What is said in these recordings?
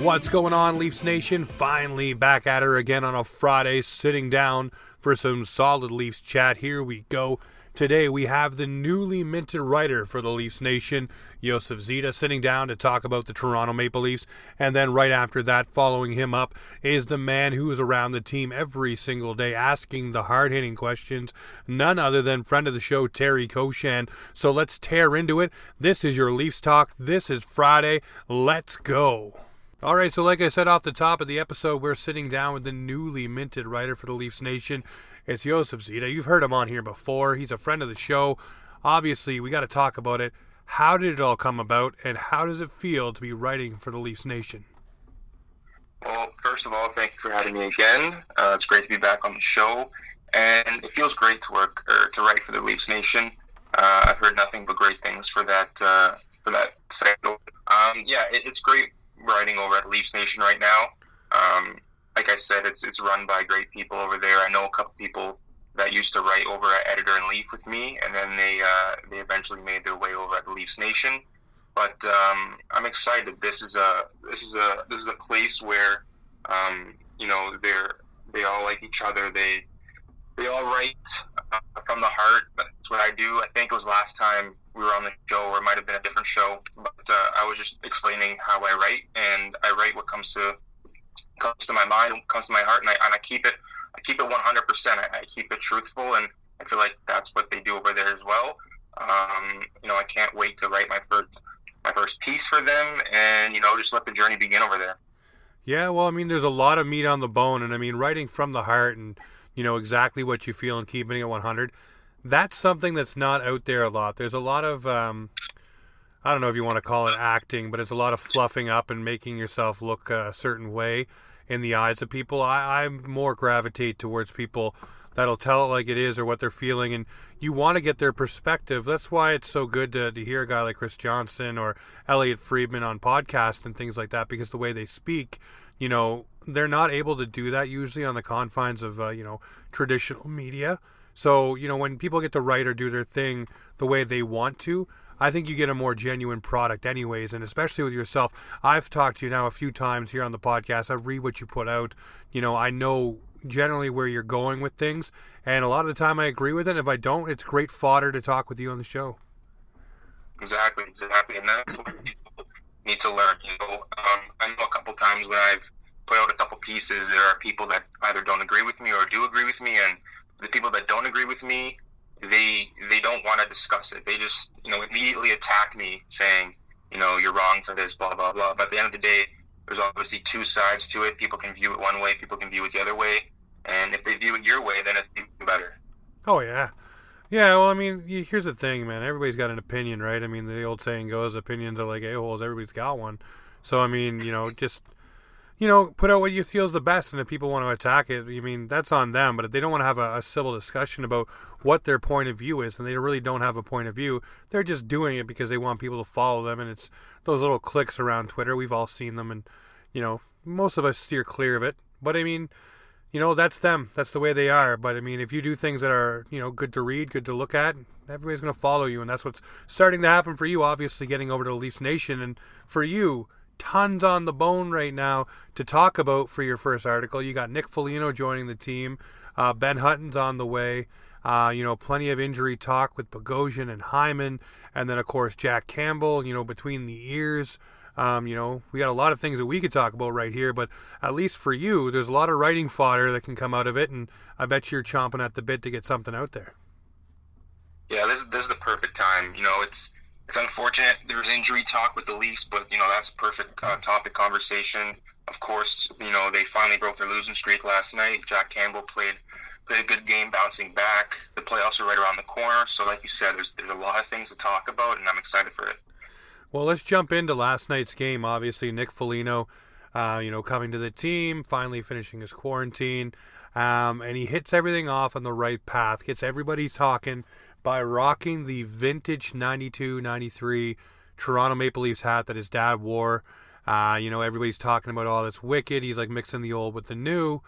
What's going on, Leafs Nation? Finally back at her again on a Friday, sitting down for some solid Leafs chat. Here we go. Today we have the newly minted writer for the Leafs Nation, Joseph Zita, sitting down to talk about the Toronto Maple Leafs. And then right after that, following him up, is the man who is around the team every single day asking the hard-hitting questions, none other than friend of the show, Terry Koshan. So let's tear into it. This is your Leafs Talk. This is Friday. Let's go. All right, so like I said off the top of the episode, we're sitting down with the newly minted writer for the Leafs Nation. It's Joseph Zita. You've heard him on here before. He's a friend of the show. Obviously, we got to talk about it. How did it all come about, and how does it feel to be writing for the Leafs Nation? Well, first of all, thank you for having me again. It's great to be back on the show, and it feels great to write for the Leafs Nation. I've heard nothing but great things for that site. It's great writing over at Leafs Nation right now. Like I said, it's run by great people over there. I know a couple people that used to write over at Editor and Leaf with me, and then they eventually made their way over at the Leafs Nation. But I'm excited. This is a place where they all like each other. They all write from the heart. That's what I do. I think it was last time we were on the show, or it might have been a different show, but I was just explaining how I write, and I write what comes to my mind, comes to my heart, and I keep it 100%. I keep it truthful, and I feel like that's what they do over there as well. I can't wait to write my first piece for them, and just let the journey begin over there. Yeah, well, I mean, there's a lot of meat on the bone, and I mean, writing from the heart and exactly what you feel and keeping it 100. That's something that's not out there a lot. There's a lot of, I don't know if you want to call it acting, but it's a lot of fluffing up and making yourself look a certain way in the eyes of people. I more gravitate towards people that'll tell it like it is or what they're feeling, and you want to get their perspective. That's why it's so good to hear a guy like Chris Johnson or Elliot Friedman on podcasts and things like that, because the way they speak, they're not able to do that usually on the confines of, traditional media. So, when people get to write or do their thing the way they want to, I think you get a more genuine product anyways, and especially with yourself. I've talked to you now a few times here on the podcast. I read what you put out. I know generally where you're going with things, and a lot of the time I agree with it. If I don't, it's great fodder to talk with you on the show. Exactly, and that's what people need to learn. I know a couple times when I've put out a couple pieces, there are people that either don't agree with me or do agree with me, and the people that don't agree with me, they don't want to discuss it. They just, immediately attack me saying, you're wrong for this, blah, blah, blah. But at the end of the day, there's obviously two sides to it. People can view it one way, people can view it the other way. And if they view it your way, then it's even better. Oh, yeah. Yeah, well, I mean, here's the thing, man. Everybody's got an opinion, right? I mean, the old saying goes, opinions are like a-holes. Everybody's got one. So, I mean, just... put out what you feel is the best, and if people want to attack it, that's on them. But if they don't want to have a civil discussion about what their point of view is, and they really don't have a point of view, they're just doing it because they want people to follow them, and it's those little cliques around Twitter. We've all seen them, and, most of us steer clear of it. But, that's them. That's the way they are. But, if you do things that are, good to read, good to look at, everybody's going to follow you, and that's what's starting to happen for you, obviously, getting over to the Leafs Nation. And for you, tons on the bone right now to talk about for your first article. You got Nick Foligno joining the team. Ben Hutton's on the way. Plenty of injury talk with Bogosian and Hyman. And then, of course, Jack Campbell, between the ears. We got a lot of things that we could talk about right here. But at least for you, there's a lot of writing fodder that can come out of it. And I bet you're chomping at the bit to get something out there. Yeah, this is the perfect time. It's unfortunate there was injury talk with the Leafs, but, that's perfect topic conversation. Of course, they finally broke their losing streak last night. Jack Campbell played a good game bouncing back. The playoffs are right around the corner. So like you said, there's a lot of things to talk about, and I'm excited for it. Well, let's jump into last night's game. Obviously, Nick Foligno, coming to the team, finally finishing his quarantine. And he hits everything off on the right path, gets everybody talking by rocking the vintage 92-93 Toronto Maple Leafs hat that his dad wore. Everybody's talking about, oh, that's wicked. He's like mixing the old with the new.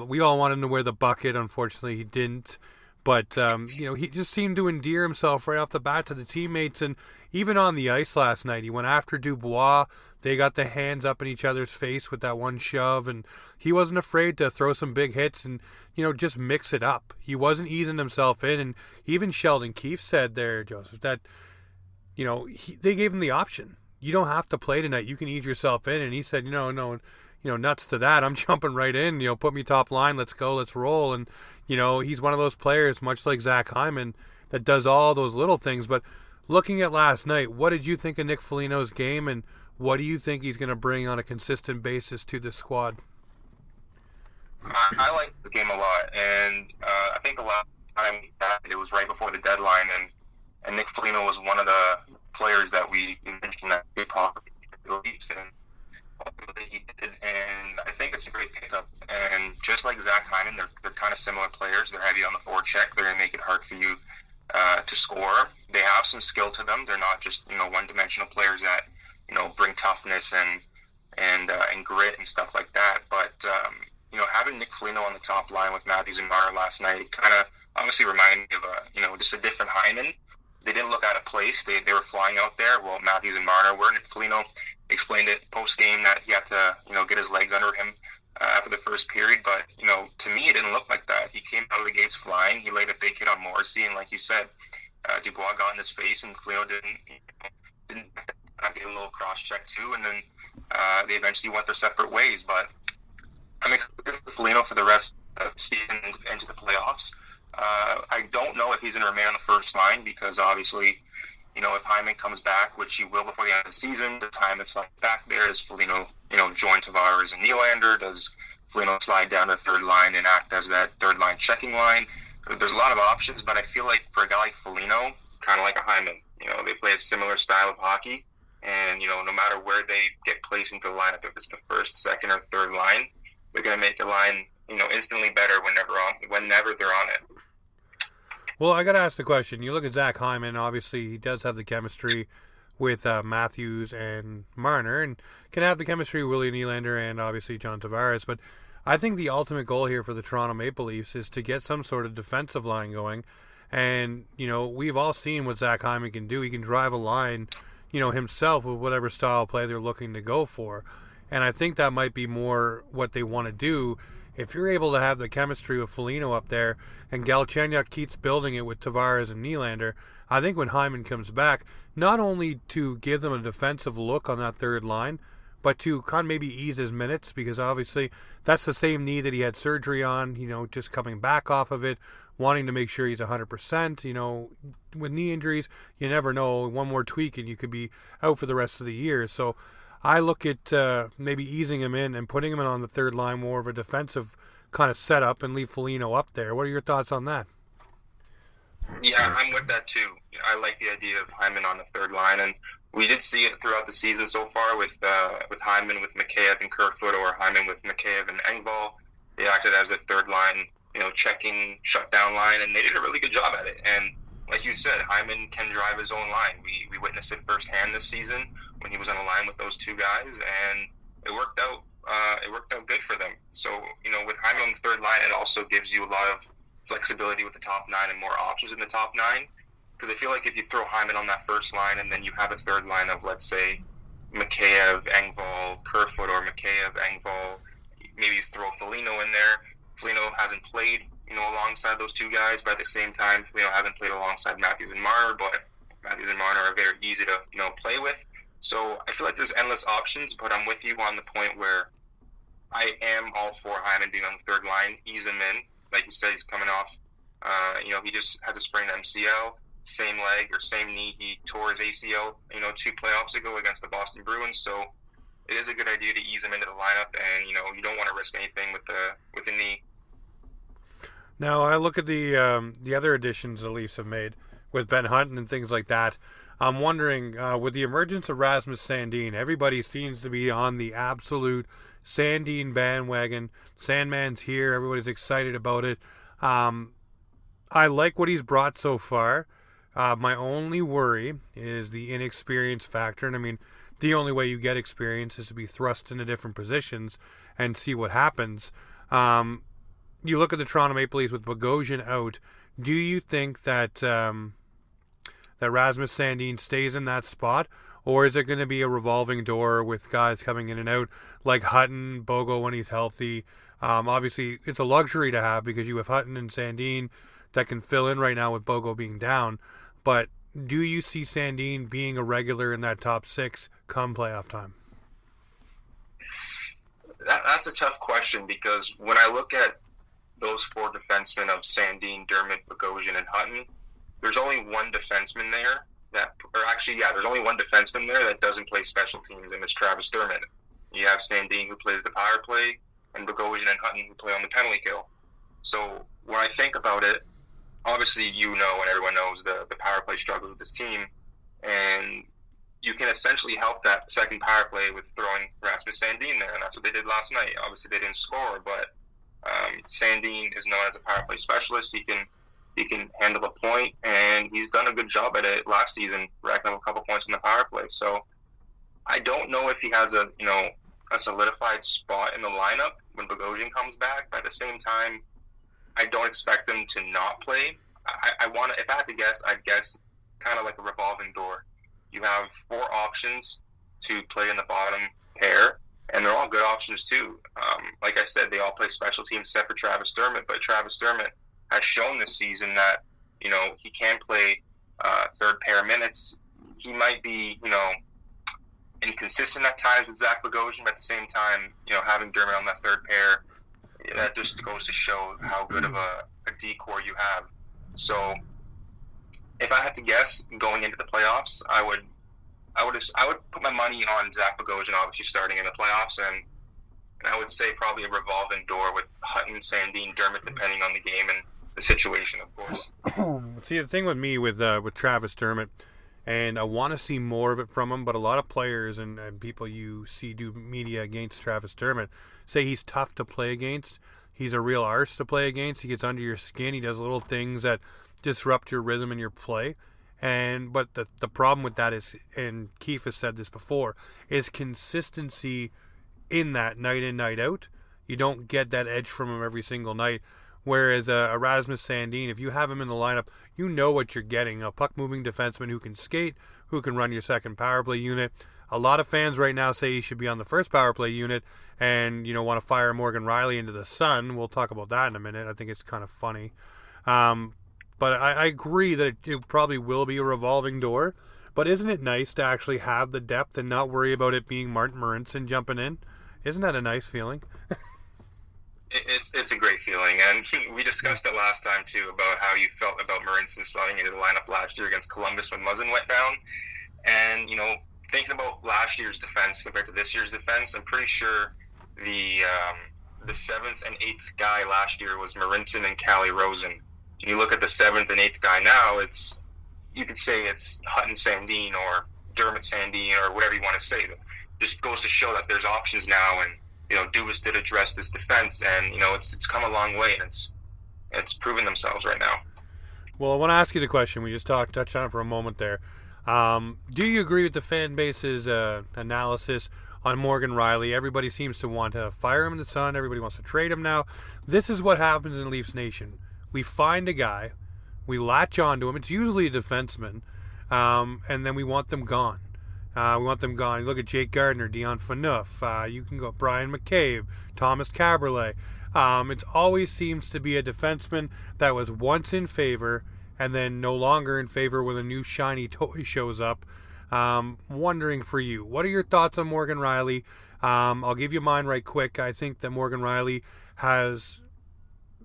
We all want him to wear the bucket. Unfortunately, he didn't. But, he just seemed to endear himself right off the bat to the teammates. And even on the ice last night, he went after Dubois. They got the hands up in each other's face with that one shove. And he wasn't afraid to throw some big hits and, just mix it up. He wasn't easing himself in. And even Sheldon Keefe said there, Joseph, that, they gave him the option. You don't have to play tonight. You can ease yourself in. And he said, no, nuts to that. I'm jumping right in. Put me top line. Let's go. Let's roll. And, he's one of those players, much like Zach Hyman, that does all those little things. But looking at last night, what did you think of Nick Foligno's game, and what do you think he's going to bring on a consistent basis to this squad? I like this game a lot, and I think the last time it was right before the deadline, and Nick Foligno was one of the players that we mentioned that we talked the Leafs, and he did, and I think it's a great pickup. And just like Zach Hyman, they're kind of similar players. They're heavy on the forecheck. They're going to make it hard for you to score. They have some skill to them. They're not just one-dimensional players that bring toughness and grit and stuff like that. But having Nick Foligno on the top line with Matthews and Marner last night kind of obviously reminded me of just a different Hyman. They didn't look out of place. They were flying out there. Well, Matthews and Marner were. Nick Foligno explained it post-game that he had to, get his legs under him after the first period. But, to me, it didn't look like that. He came out of the gates flying. He laid a big hit on Morrissey. And like you said, Dubois got in his face, and Foligno didn't get a little cross-check too. And then they eventually went their separate ways. But I'm excited for Foligno for the rest of the season into the playoffs. I don't know if he's going to remain on the first line because obviously, if Hyman comes back, which he will before the end of the season, the time it's like back there, does Foligno, join Tavares and Nylander? Does Foligno slide down the third line and act as that third line checking line? There's a lot of options, but I feel like for a guy like Foligno, kind of like a Hyman, they play a similar style of hockey, and, no matter where they get placed into the lineup, if it's the first, second, or third line, they're going to make a line, instantly better whenever they're on it. Well, I got to ask the question. You look at Zach Hyman, obviously he does have the chemistry with Matthews and Marner, and can have the chemistry with Willie Nylander and obviously John Tavares, but I think the ultimate goal here for the Toronto Maple Leafs is to get some sort of defensive line going, and, we've all seen what Zach Hyman can do. He can drive a line, himself with whatever style of play they're looking to go for, and I think that might be more what they want to do. If you're able to have the chemistry with Foligno up there and Galchenyuk keeps building it with Tavares and Nylander, I think when Hyman comes back, not only to give them a defensive look on that third line, but to kind of maybe ease his minutes, because obviously that's the same knee that he had surgery on, just coming back off of it, wanting to make sure he's 100%. With knee injuries, you never know, one more tweak and you could be out for the rest of the year. So I look at maybe easing him in and putting him in on the third line, more of a defensive kind of setup, and leave Foligno up there. What are your thoughts on that? Yeah, I'm with that too. I like the idea of Hyman on the third line, and we did see it throughout the season so far with Hyman with Mikheyev and Kerfoot, or Hyman with Mikheyev and Engvall. They acted as a third line, checking shutdown line, and they did a really good job at it. And like you said, Hyman can drive his own line. We witnessed it firsthand this season when he was on a line with those two guys, and it worked out. It worked out good for them. So, with Hyman on the third line, it also gives you a lot of flexibility with the top nine and more options in the top nine. Because I feel like if you throw Hyman on that first line and then you have a third line of, let's say, Mikheyev, Engvall, Kerfoot, or Mikheyev, Engvall, maybe you throw Foligno in there. Foligno hasn't played, alongside those two guys, but at the same time, Foligno hasn't played alongside Matthews and Marner, but Matthews and Marner are very easy to, play with. So I feel like there's endless options, but I'm with you on the point where I am all for Hyman being on the third line. Ease him in. Like you said, he's coming off, he just has a sprained MCL, same leg or same knee. He tore his ACL, 2 playoffs ago against the Boston Bruins. So it is a good idea to ease him into the lineup, and, you don't want to risk anything with the knee. Now, I look at the other additions the Leafs have made with Ben Hunt and things like that. I'm wondering, with the emergence of Rasmus Sandin, everybody seems to be on the absolute Sandin bandwagon. Sandman's here. Everybody's excited about it. I like what he's brought so far. My only worry is the inexperience factor. And I mean, the only way you get experience is to be thrust into different positions and see what happens. You look at the Toronto Maple Leafs with Bogosian out. Do you think that that Rasmus Sandin stays in that spot, or is it going to be a revolving door with guys coming in and out like Hutton, Bogo when he's healthy? Obviously, it's a luxury to have because you have Hutton and Sandin that can fill in right now with Bogo being down. But do you see Sandin being a regular in that top six come playoff time? That's a tough question because when I look at those four defensemen of Sandin, Dermott, Bogosian, and Hutton, there's only one defenseman there there's only one defenseman there that doesn't play special teams, and it's Travis Dermott. You have Sandin who plays the power play, and Bogosian and Hutton who play on the penalty kill. So when I think about it, obviously you know and everyone knows the power play struggle with this team, and you can essentially help that second power play with throwing Rasmus Sandin there, and that's what they did last night. Obviously they didn't score, but Sandin is known as a power play specialist. He can handle a point, and he's done a good job at it last season, racking up a couple points in the power play. So I don't know if he has a solidified spot in the lineup when Bogosian comes back. But at the same time, I don't expect him to not play. If I had to guess, I'd guess kind of like a revolving door. You have four options to play in the bottom pair, and they're all good options too. Like I said, they all play special teams except for Travis Dermott, but Travis Dermott has shown this season that, he can play third pair minutes. He might be, inconsistent at times with Zach Bogosian, but at the same time, having Dermott on that third pair, that just goes to show how good of a D-core you have. So if I had to guess going into the playoffs, I would put my money on Zach Bogosian obviously starting in the playoffs, and I would say probably a revolving door with Hutton, Sandin, Dermott, depending on the game and the situation, of course. See, the thing with me with Travis Dermott, and I want to see more of it from him, but a lot of players and people you see do media against Travis Dermott say he's tough to play against. He's a real arse to play against. He gets under your skin. He does little things that disrupt your rhythm and your play. But the problem with that is, and Keefe has said this before, is consistency in that night in, night out. You don't get that edge from him every single night. Whereas a Rasmus Sandin, if you have him in the lineup, you know what you're getting. A puck-moving defenseman who can skate, who can run your second power play unit. A lot of fans right now say he should be on the first power play unit and, want to fire Morgan Riley into the sun. We'll talk about that in a minute. I think it's kind of funny. But I agree that it probably will be a revolving door. But isn't it nice to actually have the depth and not worry about it being Martin Marincin jumping in? Isn't that a nice feeling? It's a great feeling, and we discussed it last time too about how you felt about Marincin slotting into the lineup last year against Columbus when Muzzin went down. And thinking about last year's defense compared to this year's defense, I'm pretty sure the seventh and eighth guy last year was Marincin and Calle Rosen. And you look at the seventh and eighth guy now, you could say it's Hutton Sandin or Dermott Sandin or whatever you want to say. It just goes to show that there's options now, and Dubas did address this defense, and it's come a long way, and it's proven themselves right now. Well, I want to ask you the question. We just touched on it for a moment there. Do you agree with the fan base's analysis on Morgan Riley? Everybody seems to want to fire him in the sun. Everybody wants to trade him now. This is what happens in Leafs Nation. We find a guy, we latch onto him. It's usually a defenseman, and then we want them gone. We want them gone. You look at Jake Gardiner, Dion Phaneuf. You can go Brian McCabe, Thomas Caberlet. It always seems to be a defenseman that was once in favor and then no longer in favor when a new shiny toy shows up. Wondering for you, what are your thoughts on Morgan Riley? I'll give you mine right quick. I think that Morgan Riley has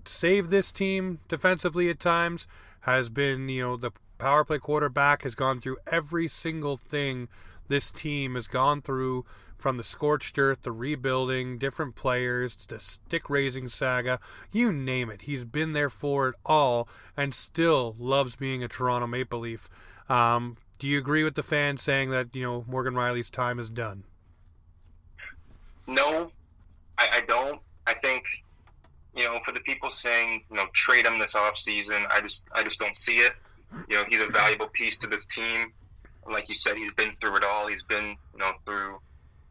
saved this team defensively at times, has been, the power play quarterback, has gone through every single thing this team has gone through, from the scorched earth, the rebuilding, different players, the stick-raising saga, you name it. He's been there for it all and still loves being a Toronto Maple Leaf. Do you agree with the fans saying that, Morgan Riley's time is done? No, I don't. I think, for the people saying, trade him this offseason, I just don't see it. He's a valuable piece to this team. Like you said, he's been through it all. He's been, through,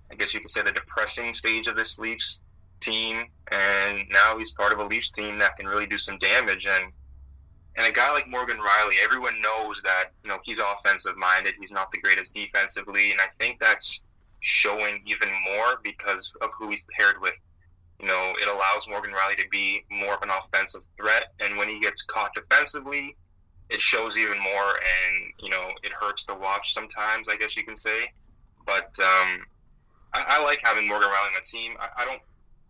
I guess you could say, the depressing stage of this Leafs team, and now he's part of a Leafs team that can really do some damage. And And a guy like Morgan Riley, everyone knows that, he's offensive minded. He's not the greatest defensively, and I think that's showing even more because of who he's paired with. It allows Morgan Riley to be more of an offensive threat, and when he gets caught defensively, it shows even more, and it hurts to watch sometimes, I guess you can say. But I like having Morgan Riley on the team.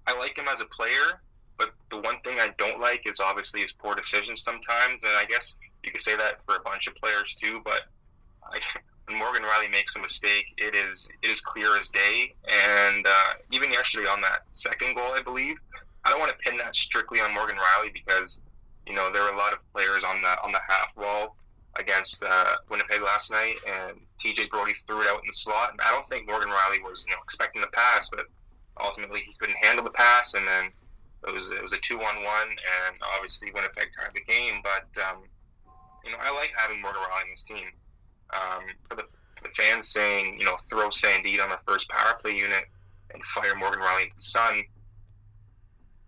I like him as a player, but the one thing I don't like is obviously his poor decisions sometimes, and I guess you could say that for a bunch of players too. But when Morgan Riley makes a mistake, it is clear as day. And even yesterday on that second goal, I believe, I don't want to pin that strictly on Morgan Riley because there were a lot of players on the half wall against Winnipeg last night, and TJ Brodie threw it out in the slot. And I don't think Morgan Riley was expecting the pass, but ultimately he couldn't handle the pass, and then it was a 2-1-1, and obviously Winnipeg tied the game. But I like having Morgan Riley on this team. For the fans saying throw Sandin on the first power play unit and fire Morgan Riley into the sun,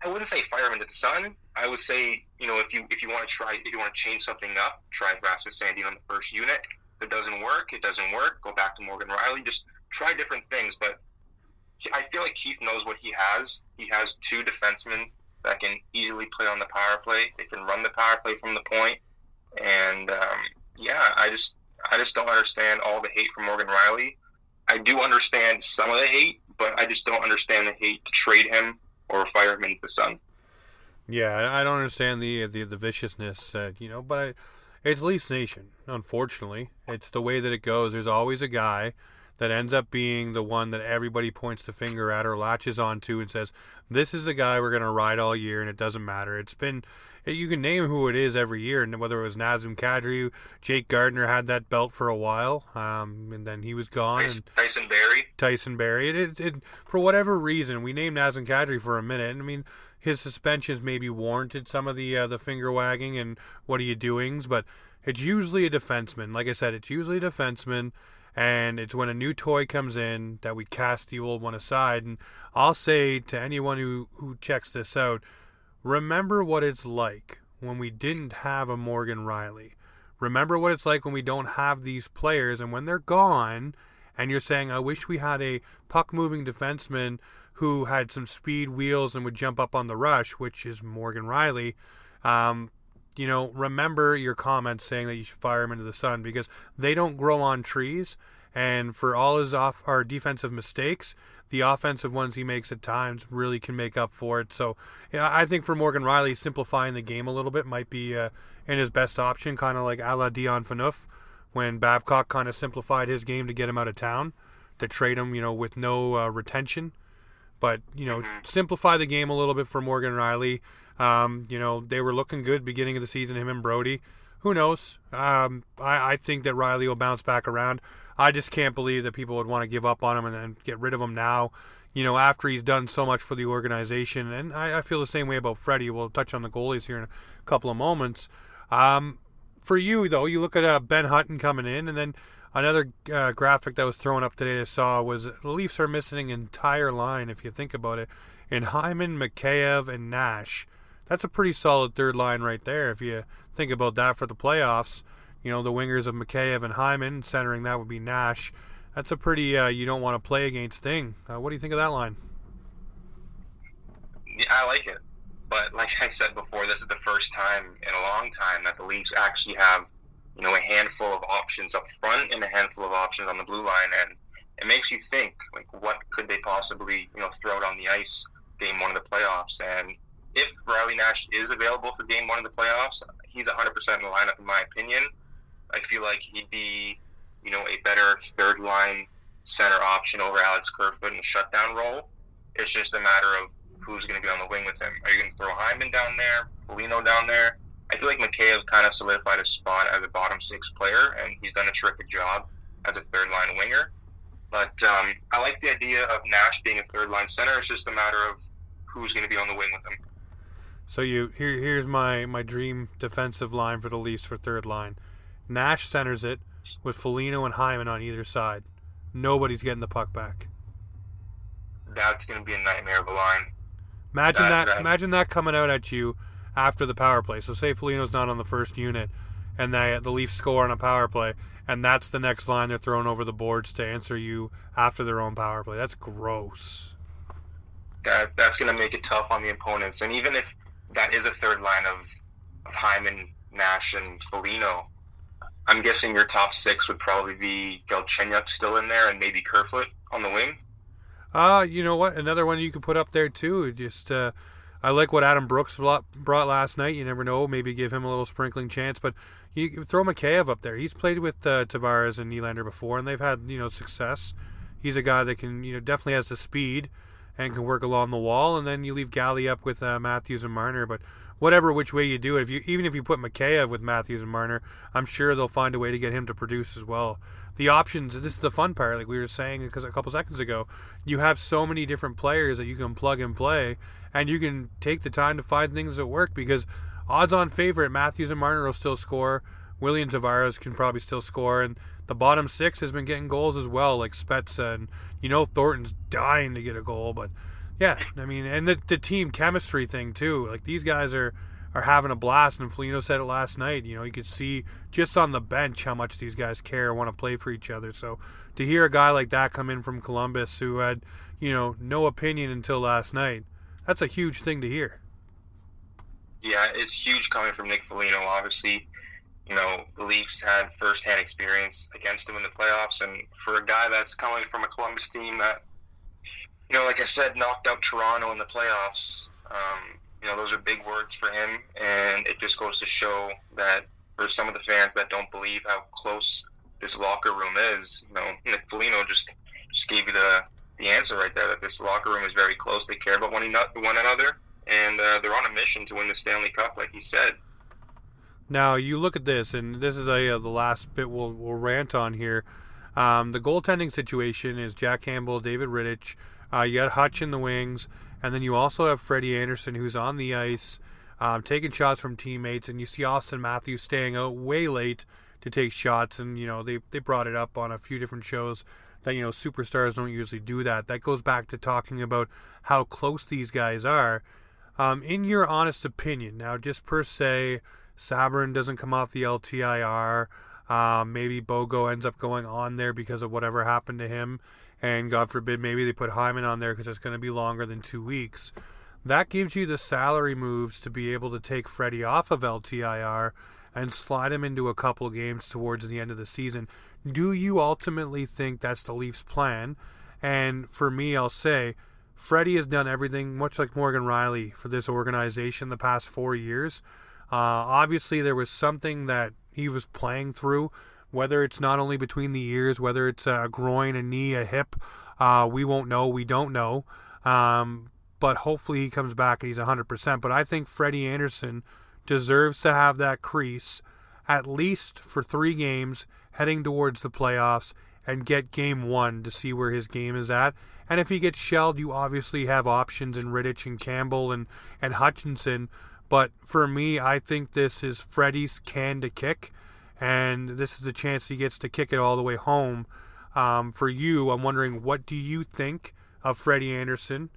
I wouldn't say fire him into the sun. I would say if you want to change something up, try Rasmus Sandin on the first unit. If it doesn't work, it doesn't work. Go back to Morgan Riley. Just try different things. But I feel like Keith knows what he has. He has two defensemen that can easily play on the power play. They can run the power play from the point. And I just don't understand all the hate for Morgan Riley. I do understand some of the hate, but I just don't understand the hate to trade him or fire him into the sun. Yeah, I don't understand the viciousness, but it's Leafs Nation, unfortunately. It's the way that it goes. There's always a guy that ends up being the one that everybody points the finger at or latches onto and says, this is the guy we're going to ride all year, and it doesn't matter. You can name who it is every year, and whether it was Nazem Kadri, Jake Gardner had that belt for a while, and then he was gone. Tyson Barrie. For whatever reason, we named Nazem Kadri for a minute, and I mean, his suspensions maybe warranted some of the finger wagging and what are you doings, but it's usually a defenseman. Like I said, it's usually a defenseman, and it's when a new toy comes in that we cast the old one aside. And I'll say to anyone who checks this out, remember what it's like when we didn't have a Morgan Riley. Remember what it's like when we don't have these players, and when they're gone, and you're saying, I wish we had a puck-moving defenseman who had some speed, wheels, and would jump up on the rush, which is Morgan Riley. Remember your comments saying that you should fire him into the sun, because they don't grow on trees. And for all his our defensive mistakes, the offensive ones he makes at times really can make up for it. So, I think for Morgan Riley, simplifying the game a little bit might be in his best option, kind of like a la Dion Phaneuf, when Babcock kind of simplified his game to get him out of town, to trade him, with no retention. But, simplify the game a little bit for Morgan Riley. They were looking good beginning of the season, him and Brodie. Who knows? I think that Riley will bounce back around. I just can't believe that people would want to give up on him and get rid of him now, after he's done so much for the organization. And I feel the same way about Freddie. We'll touch on the goalies here in a couple of moments. For you, though, you look at Ben Hutton coming in, and then another graphic that was thrown up today I saw was the Leafs are missing an entire line, if you think about it, in Hyman, Mikheyev, and Nash. That's a pretty solid third line right there if you think about that for the playoffs. The wingers of Mikheyev and Hyman, centering that would be Nash. That's a pretty you don't want to play against thing. What do you think of that line? Yeah, I like it. But like I said before, this is the first time in a long time that the Leafs actually have, a handful of options up front and a handful of options on the blue line. And it makes you think, what could they possibly, throw out on the ice game one of the playoffs? And if Riley Nash is available for game one of the playoffs, he's 100% in the lineup, in my opinion. I feel like he'd be, a better third line center option over Alex Kerfoot in the shutdown role. It's just a matter of who's going to be on the wing with him. Are you going to throw Hyman down there, Foligno down there? I feel like Mikheyev kind of solidified his spot as a bottom six player, and he's done a terrific job as a third line winger. But I like the idea of Nash being a third line center. It's just a matter of who's going to be on the wing with him. So here's my dream defensive line for the Leafs for third line. Nash centers it with Foligno and Hyman on either side. Nobody's getting the puck back. That's going to be a nightmare of a line. Imagine that coming out at you after the power play. So say Foligno's not on the first unit, and the Leafs score on a power play, and that's the next line they're throwing over the boards to answer you after their own power play. That's gross. That's going to make it tough on the opponents. And even if that is a third line of Hyman, Nash, and Foligno, I'm guessing your top six would probably be Galchenyuk still in there and maybe Kerfoot on the wing. You know what? Another one you could put up there too. Just I like what Adam Brooks brought last night. You never know. Maybe give him a little sprinkling chance. But you throw Mikheyev up there. He's played with Tavares and Nylander before, and they've had success. He's a guy that can definitely has the speed and can work along the wall. And then you leave Galley up with Matthews and Marner. But which way you do it, even if you put Mikheyev with Matthews and Marner, I'm sure they'll find a way to get him to produce as well. The options, this is the fun part, like we were saying a couple seconds ago, you have so many different players that you can plug and play, and you can take the time to find things that work, because odds-on favorite, Matthews and Marner will still score, William Tavares can probably still score, and the bottom six has been getting goals as well, like Spezza, and Thornton's dying to get a goal, but yeah, I mean, and the team chemistry thing too. Like these guys are having a blast, and Foligno said it last night. You could see just on the bench how much these guys care and want to play for each other. So to hear a guy like that come in from Columbus who had no opinion until last night, that's a huge thing to hear. Yeah, it's huge coming from Nick Foligno. Obviously, the Leafs had first-hand experience against him in the playoffs, and for a guy that's coming from a Columbus team that, like I said, knocked out Toronto in the playoffs, those are big words for him, and it just goes to show that for some of the fans that don't believe how close this locker room is, Nick Foligno just gave you the answer right there, that this locker room is very close. They care about one another, and they're on a mission to win the Stanley Cup, like he said. Now, you look at this, and this is the last bit we'll rant on here. The goaltending situation is Jack Campbell, David Rittich. You got Hutch in the wings, and then you also have Freddie Anderson, who's on the ice, taking shots from teammates, and you see Austin Matthews staying out way late to take shots, and they brought it up on a few different shows that superstars don't usually do that. That goes back to talking about how close these guys are. In your honest opinion, now just per se, Sabrin doesn't come off the LTIR. Maybe Bogo ends up going on there because of whatever happened to him. And God forbid, maybe they put Hyman on there because it's going to be longer than 2 weeks. That gives you the salary moves to be able to take Freddie off of LTIR and slide him into a couple games towards the end of the season. Do you ultimately think that's the Leafs' plan? And for me, I'll say, Freddie has done everything, much like Morgan Riley, for this organization the past 4 years. Obviously, there was something that he was playing through, whether it's not only between the ears, whether it's a groin, a knee, a hip. We won't know. We don't know. But hopefully he comes back and he's 100%. But I think Freddie Anderson deserves to have that crease at least for 3 games heading towards the playoffs and get game 1 to see where his game is at. And if he gets shelled, you obviously have options in Rittich and Campbell and Hutchinson. But for me, I think this is Freddie's can to kick, and this is the chance he gets to kick it all the way home. For you, I'm wondering, what do you think of Freddie Anderson?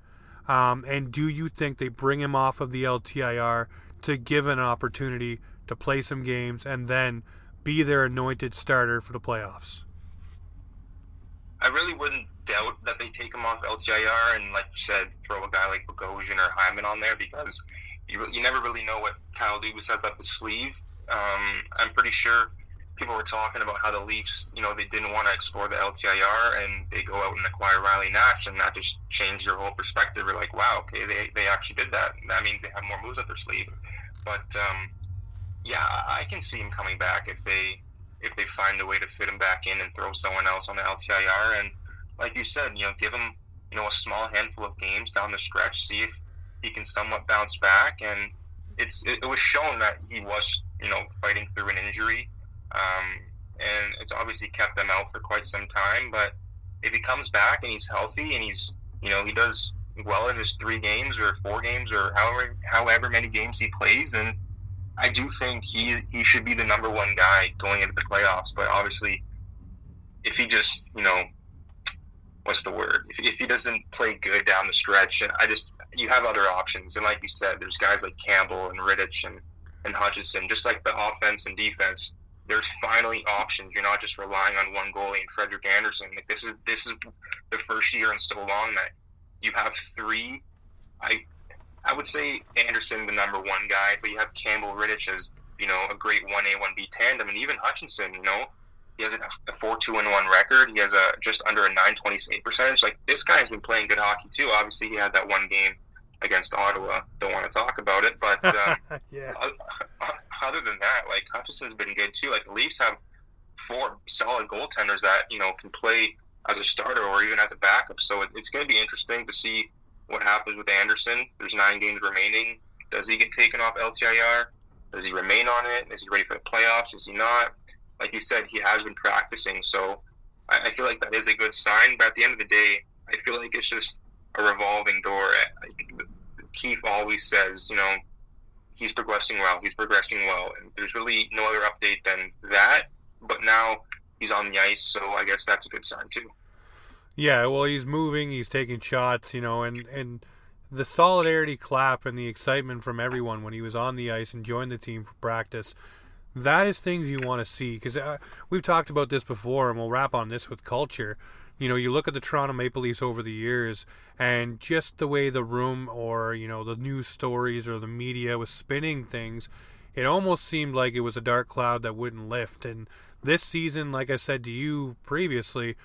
And do you think they bring him off of the LTIR to give an opportunity to play some games and then be their anointed starter for the playoffs? I really wouldn't doubt that they take him off LTIR and, like you said, throw a guy like Bogosian or Hyman on there, because you never really know what Kyle Dubas has up his sleeve. I'm pretty sure people were talking about how the Leafs, they didn't want to explore the LTIR, and they go out and acquire Riley Nash, and that just changed their whole perspective. We're like, wow, okay, they actually did that. That means they have more moves up their sleeve. But yeah, I can see him coming back if they find a way to fit him back in and throw someone else on the LTIR. And like you said, give him a small handful of games down the stretch, see if he can somewhat bounce back. And it was shown that he was fighting through an injury, and it's obviously kept them out for quite some time. But if he comes back and he's healthy and he's he does well in his 3 games or 4 games or however many games he plays, then I do think he should be the number 1 guy going into the playoffs. But obviously, if he just what's the word? If he doesn't play good down the stretch, you have other options. And like you said, there's guys like Campbell and Rittich and Hutchison. Just like the offense and defense, there's finally options. You're not just relying on one goalie and Frederick Anderson. Like this is the first year in so long that you have three. I would say Anderson the number one guy, but you have Campbell, Rittich as a great 1A 1B tandem, and even Hutchinson. He has a 4-2-1 record. He has just under a 920 save percentage. Like, this guy has been playing good hockey too. Obviously, he had that one game against Ottawa. Don't want to talk about it, but yeah. Other than that, like, Hutchinson's been good too. Like, the Leafs have 4 solid goaltenders that can play as a starter or even as a backup. So it's going to be interesting to see what happens with Anderson. There's 9 games remaining. Does he get taken off LTIR? Does he remain on it? Is he ready for the playoffs? Is he not? Like you said, he has been practicing, so I feel like that is a good sign. But at the end of the day, I feel like it's just a revolving door. Keith always says, he's progressing well. He's progressing well. And there's really no other update than that. But now he's on the ice, so I guess that's a good sign too. Yeah, well, he's moving. He's taking shots, and the solidarity clap and the excitement from everyone when he was on the ice and joined the team for practice, that is things you want to see. Because we've talked about this before, and we'll wrap on this with culture. You look at the Toronto Maple Leafs over the years, and just the way the room or, the news stories or the media was spinning things, it almost seemed like it was a dark cloud that wouldn't lift. And this season, like I said to you previously,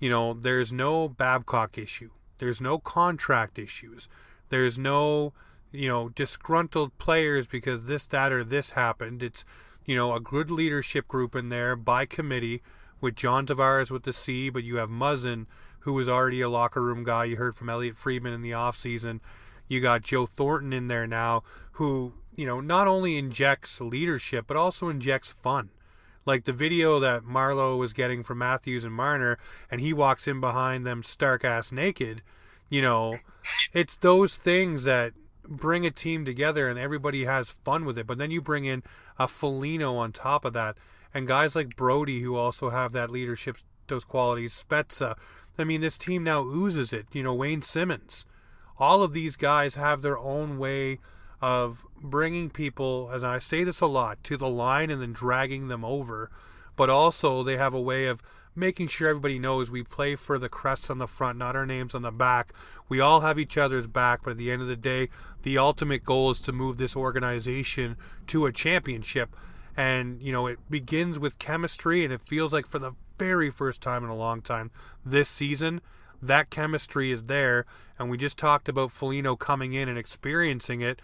there's no Babcock issue. There's no contract issues. There's no, disgruntled players because this, that, or this happened. It's, a good leadership group in there by committee with John Tavares with the C, but you have Muzzin, who was already a locker room guy. You heard from Elliot Friedman in the offseason. You got Joe Thornton in there now, who, not only injects leadership, but also injects fun. Like the video that Marlowe was getting from Matthews and Marner, and he walks in behind them stark-ass naked, it's those things that bring a team together and everybody has fun with it. But then you bring in a Foligno on top of that, and guys like Brody who also have that leadership, those qualities, Spezza. I mean, this team now oozes it. Wayne Simmons. All of these guys have their own way of bringing people, as I say this a lot, to the line and then dragging them over. But also they have a way of making sure everybody knows we play for the crests on the front, not our names on the back. We all have each other's back, but at the end of the day, the ultimate goal is to move this organization to a championship. And, it begins with chemistry, and it feels like for the very first time in a long time this season, that chemistry is there. And we just talked about Foligno coming in and experiencing it,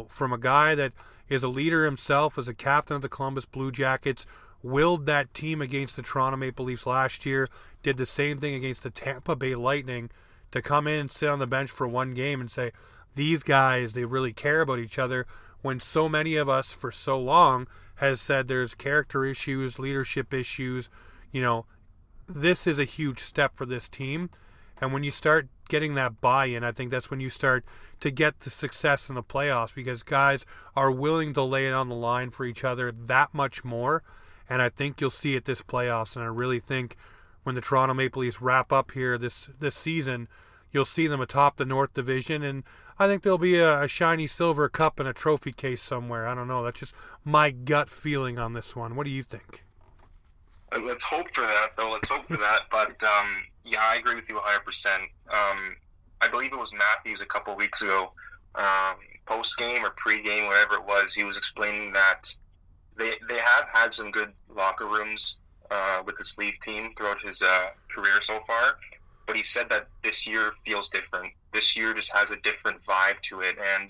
from a guy that is a leader himself, as a captain of the Columbus Blue Jackets, willed that team against the Toronto Maple Leafs last year, did the same thing against the Tampa Bay Lightning, to come in and sit on the bench for one game and say, these guys, they really care about each other, when so many of us for so long has said there's character issues, leadership issues. This is a huge step for this team. And when you start getting that buy-in, I think that's when you start to get the success in the playoffs, because guys are willing to lay it on the line for each other that much more. And I think you'll see it this playoffs. And I really think when the Toronto Maple Leafs wrap up here this season, you'll see them atop the North Division. And I think there'll be a shiny silver cup and a trophy case somewhere. I don't know. That's just my gut feeling on this one. What do you think? Let's hope for that, though. Let's hope for that. But, yeah, I agree with you 100%. I believe it was Matthews a couple of weeks ago, post-game or pre-game, whatever it was, he was explaining that they have had some good locker rooms with this Leaf team throughout his career so far. But he said that this year feels different. This year just has a different vibe to it. And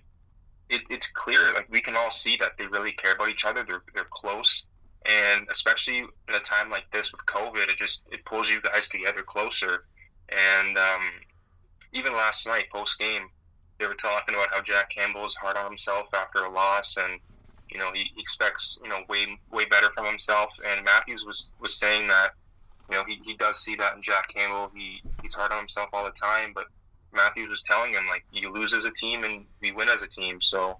it's clear, like, we can all see that they really care about each other. They're close. And especially in a time like this with COVID, it pulls you guys together closer. And even last night, post-game, they were talking about how Jack Campbell is hard on himself after a loss, and he expects way better from himself. And Matthews was saying that he does see that in Jack Campbell. He's hard on himself all the time, but Matthews was telling him, like, you lose as a team and we win as a team. So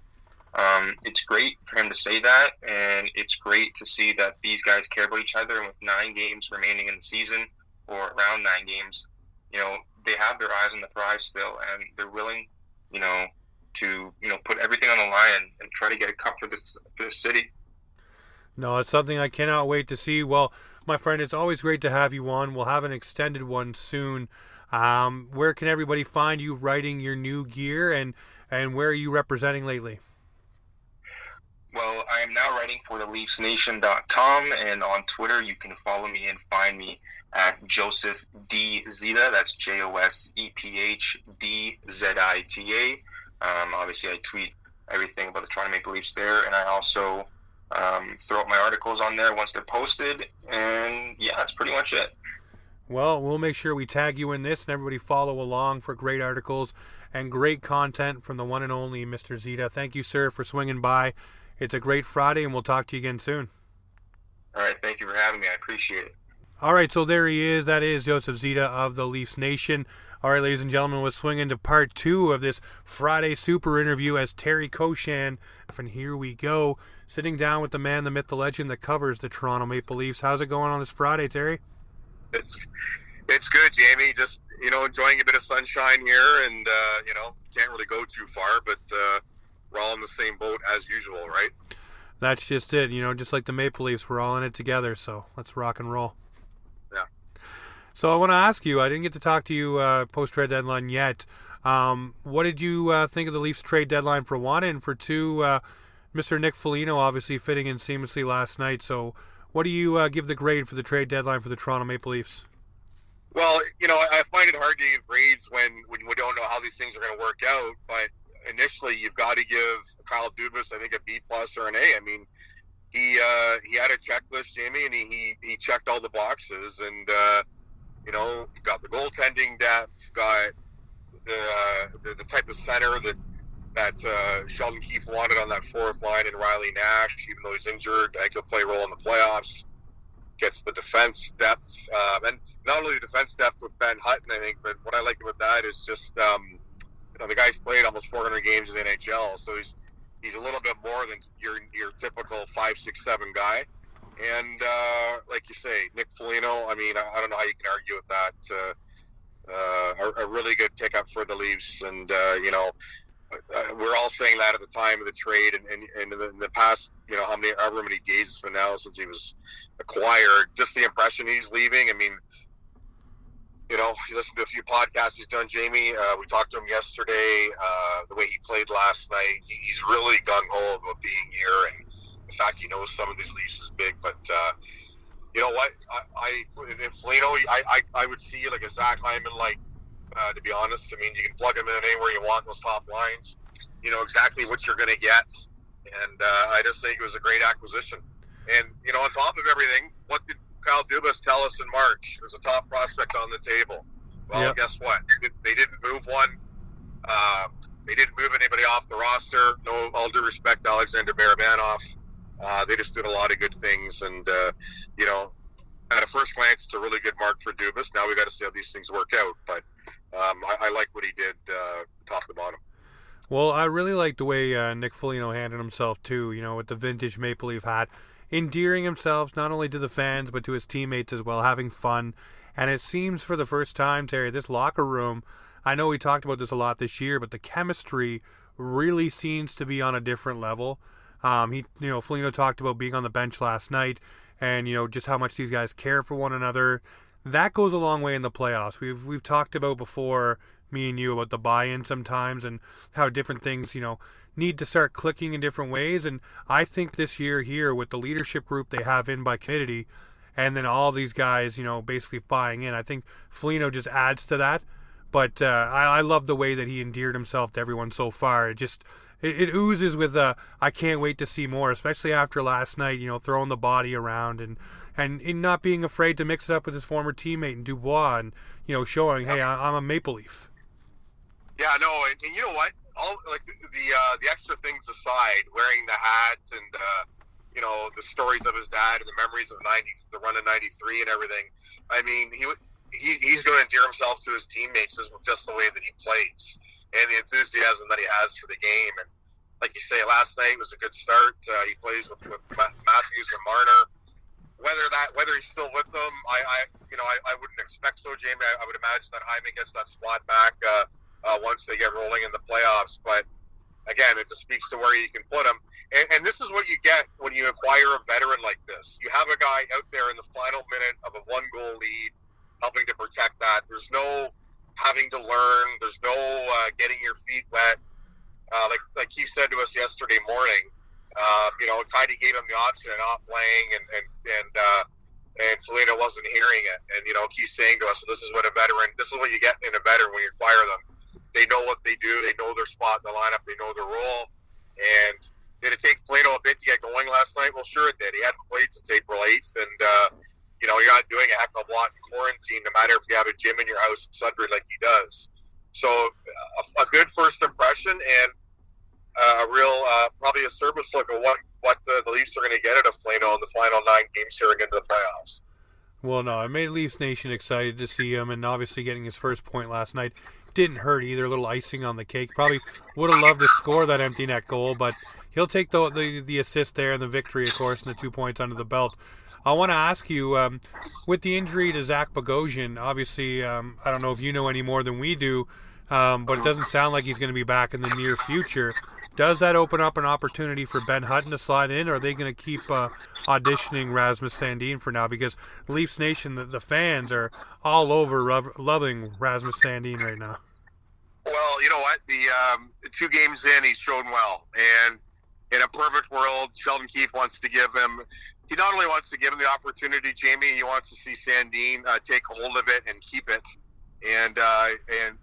it's great for him to say that, and it's great to see that these guys care about each other. And with 9 games remaining in the season, or around 9 games, they have their eyes on the prize still, and they're willing, to put everything on the line and try to get a cup for this city. No, it's something I cannot wait to see. Well, my friend, it's always great to have you on. We'll have an extended one soon. Where can everybody find you writing your new gear, and where are you representing lately? Well, I am now writing for the LeafsNation.com, and on Twitter you can follow me and find me at Joseph D. Zita. That's JOSEPHDZITA. Obviously, I tweet everything about the Toronto Maple Leafs there, and I also throw up my articles on there once they're posted, and yeah, that's pretty much it. Well, we'll make sure we tag you in this, and everybody follow along for great articles and great content from the one and only Mr. Zita. Thank you, sir, for swinging by. It's a great Friday, and we'll talk to you again soon. All right, thank you for having me. I appreciate it. All right, so there he is. That is Joseph Zita of the Leafs Nation. All right, ladies and gentlemen, we'll swing into part 2 of this Friday super interview as Terry Koshan. And here we go, sitting down with the man, the myth, the legend that covers the Toronto Maple Leafs. How's it going on this Friday, Terry? It's good, Jamie. Just, enjoying a bit of sunshine here, and, can't really go too far, but we're all in the same boat as usual, right? That's just it. Just like the Maple Leafs, we're all in it together, so let's rock and roll. Yeah. So I want to ask you, I didn't get to talk to you post-trade deadline yet. What did you think of the Leafs trade deadline for one, and for two, Mr. Nick Foligno obviously fitting in seamlessly last night, so what do you give the grade for the trade deadline for the Toronto Maple Leafs? Well, I find it hard to give grades when we don't know how these things are going to work out, but initially you've got to give Kyle Dubas, I think, a B+ or an A. I mean, he had a checklist, Jamie, and he checked all the boxes, and got the goaltending depth, got the type of center that Sheldon Keefe wanted on that fourth line, and Riley Nash, even though he's injured, I think he'll play a role in the playoffs. Gets the defense depth, and not only the defense depth with Ben Hutton, I think, but what I like about that is just the guy's played almost 400 games in the NHL, so he's a little bit more than your typical 5, 6, 7 guy. And like you say, Nick Foligno, I mean, I don't know how you can argue with that. A really good pickup for the Leafs, and we're all saying that at the time of the trade, and in the past, however many days it's been now since he was acquired, just the impression he's leaving. I mean, you listen to a few podcasts he's done, Jamie. We talked to him yesterday. The way he played last night, he's really gung-ho about being here, and the fact he knows some of these Leafs is big. But you know what? In Foligno, I would see like a Zach Hyman, to be honest. I mean, you can plug him in anywhere you want in those top lines. You know exactly what you're going to get. And I just think it was a great acquisition. And, on top of everything, what did Kyle Dubas tell us in March? There's a top prospect on the table. Well, Yep. Guess what? They didn't move one. They didn't move anybody off the roster. No, all due respect to Alexander Barabanov. They just did a lot of good things. And, at a first glance, it's a really good mark for Dubas. Now we got to see how these things work out. But I like what he did top to bottom. Well, I really like the way Nick Foligno handled himself, too, with the vintage Maple Leaf hat, endearing himself not only to the fans but to his teammates as well, having fun. And it seems for the first time, Terry, this locker room, I know we talked about this a lot this year, but the chemistry really seems to be on a different level. Foligno talked about being on the bench last night and, just how much these guys care for one another. That goes a long way in the playoffs. We've talked about before, me and you, about the buy-in sometimes and how different things, need to start clicking in different ways. And I think this year here with the leadership group they have in by committee and then all these guys, basically buying in, I think Foligno just adds to that. But I love the way that he endeared himself to everyone so far. It oozes with I can't wait to see more, especially after last night, throwing the body around and not being afraid to mix it up with his former teammate in Dubois and, showing, hey, I'm a Maple Leaf. Yeah, no, and you know what? All the extra things aside, wearing the hat and the stories of his dad and the memories of the run of '93 and everything. I mean, he's going to endear himself to his teammates just the way that he plays and the enthusiasm that he has for the game. And like you say, last night was a good start. He plays with Matthews and Marner. Whether he's still with them, I wouldn't expect so, Jamie. I would imagine that Hyman gets that spot back once they get rolling in the playoffs. But again, it just speaks to where you can put him. And this is what you get when you acquire a veteran like this. You have a guy out there in the final minute of a 1-goal lead, helping to protect that. There's no having to learn. There's no getting your feet wet. Like he said to us yesterday morning, it kind of gave him the option of not playing, and Foligno wasn't hearing it. And he's saying to us, well, this is what you get in a veteran when you acquire them. They know what they do. They know their spot in the lineup. They know their role. And did it take Foligno a bit to get going last night? Well, sure it did. He hadn't played since April 8th, and you're not doing a heck of a lot in quarantine, no matter if you have a gym in your house in Sudbury like he does. So a good first impression, and a real probably a service look at what the Leafs are going to get out of Foligno in the final 9 games here into the playoffs. Well, no, it made Leafs Nation excited to see him, and obviously getting his first point last night didn't hurt either. A little icing on the cake. Probably would have loved to score that empty net goal, but he'll take the assist there and the victory, of course, and the 2 points under the belt. I want to ask you, with the injury to Zach Bogosian, obviously, I don't know if you know any more than we do, but it doesn't sound like he's going to be back in the near future. Does that open up an opportunity for Ben Hutton to slide in, or are they going to keep auditioning Rasmus Sandin for now? Because Leafs Nation, the fans are all over loving Rasmus Sandin right now. Well, you know what? The 2 games in, he's shown well. And in a perfect world, Sheldon Keefe wants to give him – he not only wants to give him the opportunity, Jamie, he wants to see Sandin take hold of it and keep it and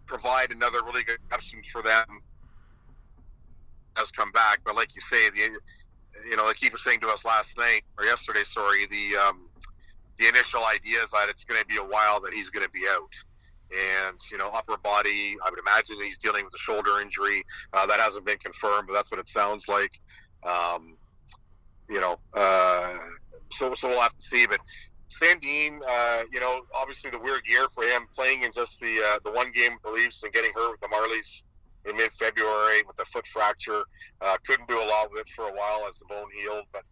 provide another really good option for them has come back. But like you say, like Keefe was saying to us yesterday, the initial idea is that it's going to be a while that he's going to be out. And, upper body, I would imagine that he's dealing with a shoulder injury. That hasn't been confirmed, but that's what it sounds like. So we'll have to see. But Sandin, obviously the weird year for him, playing in just the 1 game with the Leafs and getting hurt with the Marlies in mid-February with a foot fracture. Couldn't do a lot with it for a while as the bone healed. But,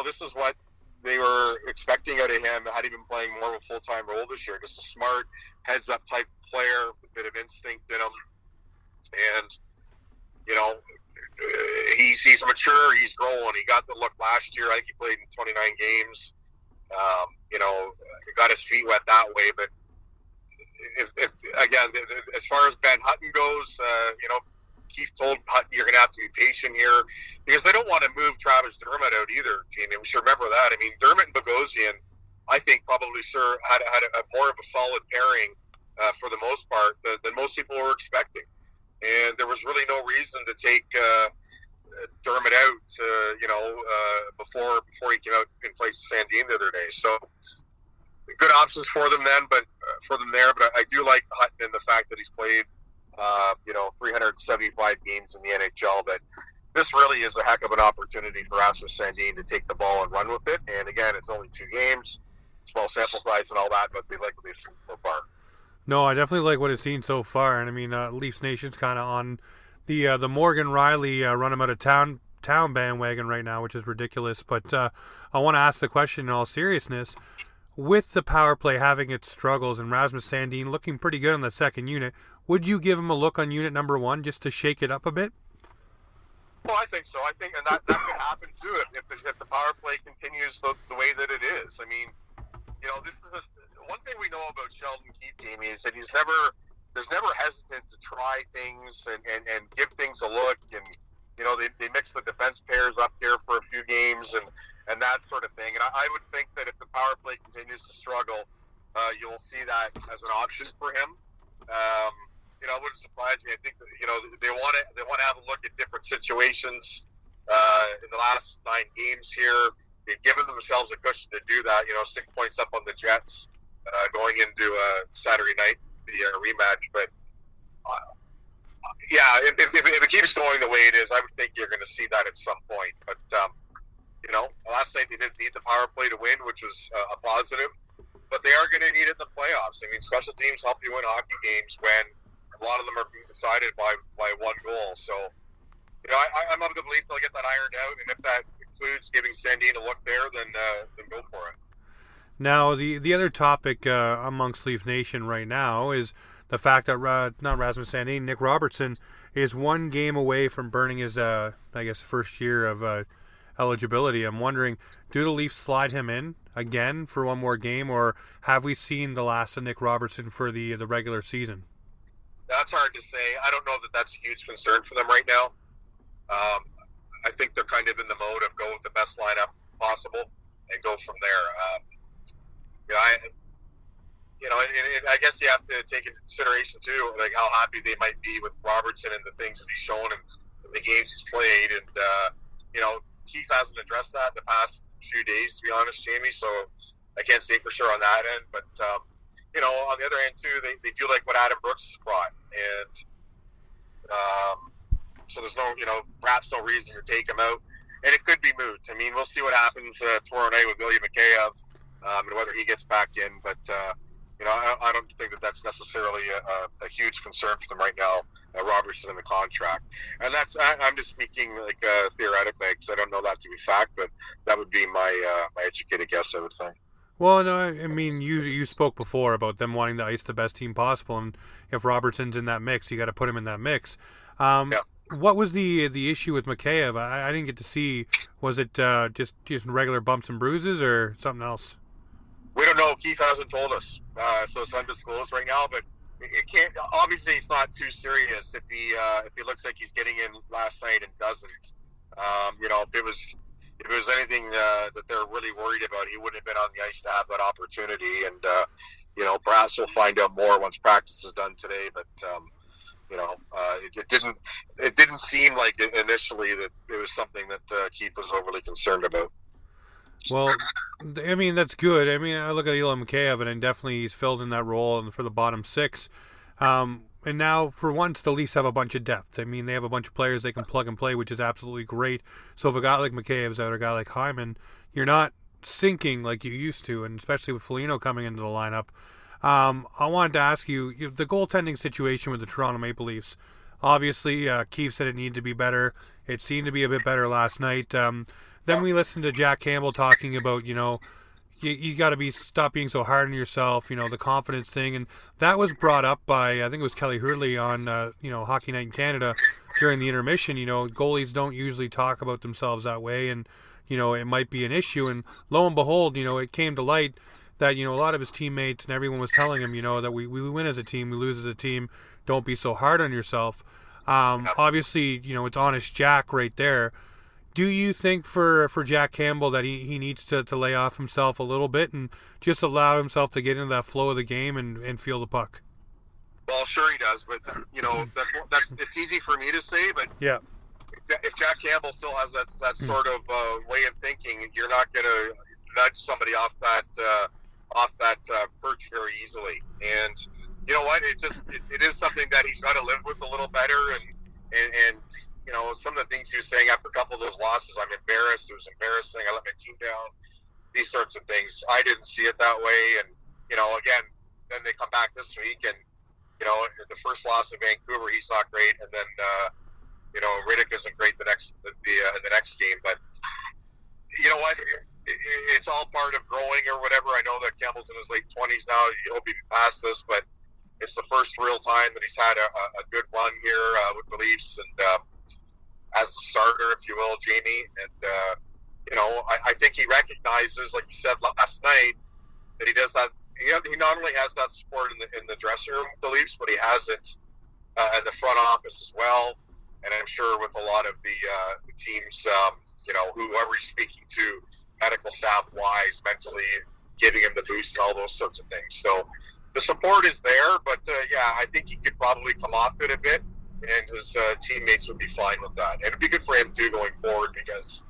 this is what they were expecting out of him had he been playing more of a full-time role this year. Just a smart, heads-up type player with a bit of instinct in him. And, he's mature, he's growing. He got the look last year. I think he played in 29 games. Got his feet wet that way. But, if again, as far as Ben Hutton goes, Keith told Hutton, you're going to have to be patient here because they don't want to move Travis Dermott out either, Jamie. We should remember that. I mean, Dermott and Bogosian, I think probably had a more of a solid pairing for the most part than most people were expecting. And there was really no reason to take Dermott out, before he came out in place of Sandin the other day. So good options for them then, but But I do like Hutton in the fact that he's played, 375 games in the NHL. But this really is a heck of an opportunity for Rasmus Sandin to take the ball and run with it. And again, it's only 2 games, small sample size and all that, but they like what they've seen so far. No, I definitely like what I've seen so far. And I mean, Leafs Nation's kind of on the Morgan Riley run him out of town bandwagon right now, which is ridiculous. But I want to ask the question in all seriousness. With the power play having its struggles and Rasmus Sandin looking pretty good on the second unit, would you give him a look on unit number 1 just to shake it up a bit? Well, I think so. I think, and that could happen too if the power play continues the way that it is. I mean, this is one thing we know about Sheldon Keefe, Jamie, is that he's never hesitant to try things and give things a look. And they mix the defense pairs up here for a few games and that sort of thing. And I would think that if the power play continues to struggle, you'll see that as an option for him. It wouldn't surprise me. I think that, they want to have a look at different situations in the last 9 games here. They've given themselves a cushion to do that. 6 points up on the Jets going into Saturday night, the rematch. But if it keeps going the way it is, I would think you're going to see that at some point. But last night they didn't need the power play to win, which was a positive. But they are going to need it in the playoffs. I mean, special teams help you win hockey games when a lot of them are being decided by 1 goal. So, I'm of the belief they'll get that ironed out, and if that includes giving Sandin a look there, then go for it. Now, the other topic amongst Leaf Nation right now is the fact that not Rasmus Sandin, Nick Robertson is one game away from burning his first year of eligibility. I'm wondering, do the Leafs slide him in again for one more game, or have we seen the last of Nick Robertson for the regular season? That's hard to say. I don't know that that's a huge concern for them right now. I think they're kind of in the mode of go with the best lineup possible and go from there. I guess you have to take into consideration too, like how happy they might be with Robertson and the things that he's shown and the games he's played. And Keith hasn't addressed that in the past few days, to be honest, Jamie. So I can't say for sure on that end. But on the other end too, they do like what Adam Brooks brought, and so there's perhaps no reason to take him out. And it could be moot. I mean, we'll see what happens tomorrow night with William Mikheyev and whether he gets back in. But I don't think that that's necessarily a huge concern for them right now. Robertson in the contract, and I'm just speaking like theoretically, because I don't know that to be fact, but that would be my educated guess, I would think. Well, no, I mean, you spoke before about them wanting to ice the best team possible, and if Robertson's in that mix, you got to put him in that mix. Yeah. What was the issue with Mikheyev? I didn't get to see. Was it just regular bumps and bruises or something else? We don't know. Keith hasn't told us, so it's undisclosed right now. But it can't. Obviously, it's not too serious if he looks like he's getting in last night and doesn't. If it was anything that they're really worried about, he wouldn't have been on the ice to have that opportunity. And perhaps we'll find out more once practice is done today. But it didn't seem like initially that it was something that Keith was overly concerned about. Well, I mean, that's good. I mean, I look at Ilya Mikheyev, and definitely he's filled in that role for the bottom six. And now, for once, the Leafs have a bunch of depth. I mean, they have a bunch of players they can plug and play, which is absolutely great. So if a guy like Mikheyev's out or a guy like Hyman, you're not sinking like you used to, and especially with Foligno coming into the lineup. I wanted to ask you, the goaltending situation with the Toronto Maple Leafs. Obviously, Keefe said it needed to be better. It seemed to be a bit better last night. Then we listened to Jack Campbell talking about, you got to stop being so hard on yourself, the confidence thing. And that was brought up by, I think it was Kelly Hurley on, Hockey Night in Canada during the intermission. Goalies don't usually talk about themselves that way, and, it might be an issue. And lo and behold, it came to light that, a lot of his teammates and everyone was telling him, that we win as a team, we lose as a team. Don't be so hard on yourself. Obviously, it's honest Jack right there. Do you think for Jack Campbell that he needs to lay off himself a little bit and just allow himself to get into that flow of the game and feel the puck? Well, sure he does, but that's it's easy for me to say. But yeah, if Jack Campbell still has that sort of way of thinking, you're not going to nudge somebody off that perch very easily. And you know what? It is something that he's got to live with a little better. And some of the things he was saying after a couple of those losses, I'm embarrassed. It was embarrassing. I let my team down. These sorts of things. I didn't see it that way. And, again, then they come back this week and, the first loss in Vancouver, he's not great. And then, Riddick isn't great in the next game. But you know what? It's all part of growing or whatever. I know that Campbell's in his late 20s now. You hope he can pass this, but it's the first real time that he's had a good run here with the Leafs and as a starter, if you will, Jamie. And, I think he recognizes, like you said last night, that he does that. He not only has that support in the dressing room with the Leafs, but he has it in the front office as well. And I'm sure with a lot of the teams, whoever he's speaking to, medical staff-wise, mentally giving him the boost and all those sorts of things. So the support is there, but, I think he could probably come off it a bit, and his teammates would be fine with that. And it'd be good for him, too, going forward because,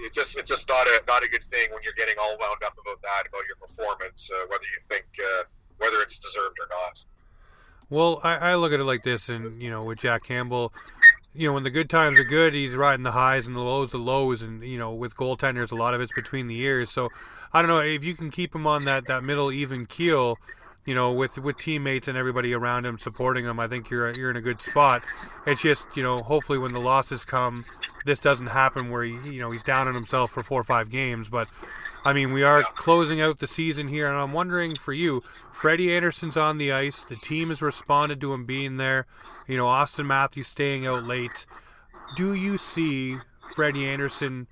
it's just not a good thing when you're getting all wound up about your performance, whether you think whether it's deserved or not. Well, I look at it like this, and, with Jack Campbell, when the good times are good, he's riding the highs, and the lows, and, with goaltenders, a lot of it's between the ears. So, I don't know, if you can keep him on that middle even keel, with teammates and everybody around him supporting him, I think you're in a good spot. It's just, hopefully when the losses come, this doesn't happen where he's down on himself for 4 or 5 games. But I mean, we are closing out the season here, and I'm wondering for you, Freddie Anderson's on the ice. The team has responded to him being there. Austin Matthews staying out late. Do you see Freddie Anderson,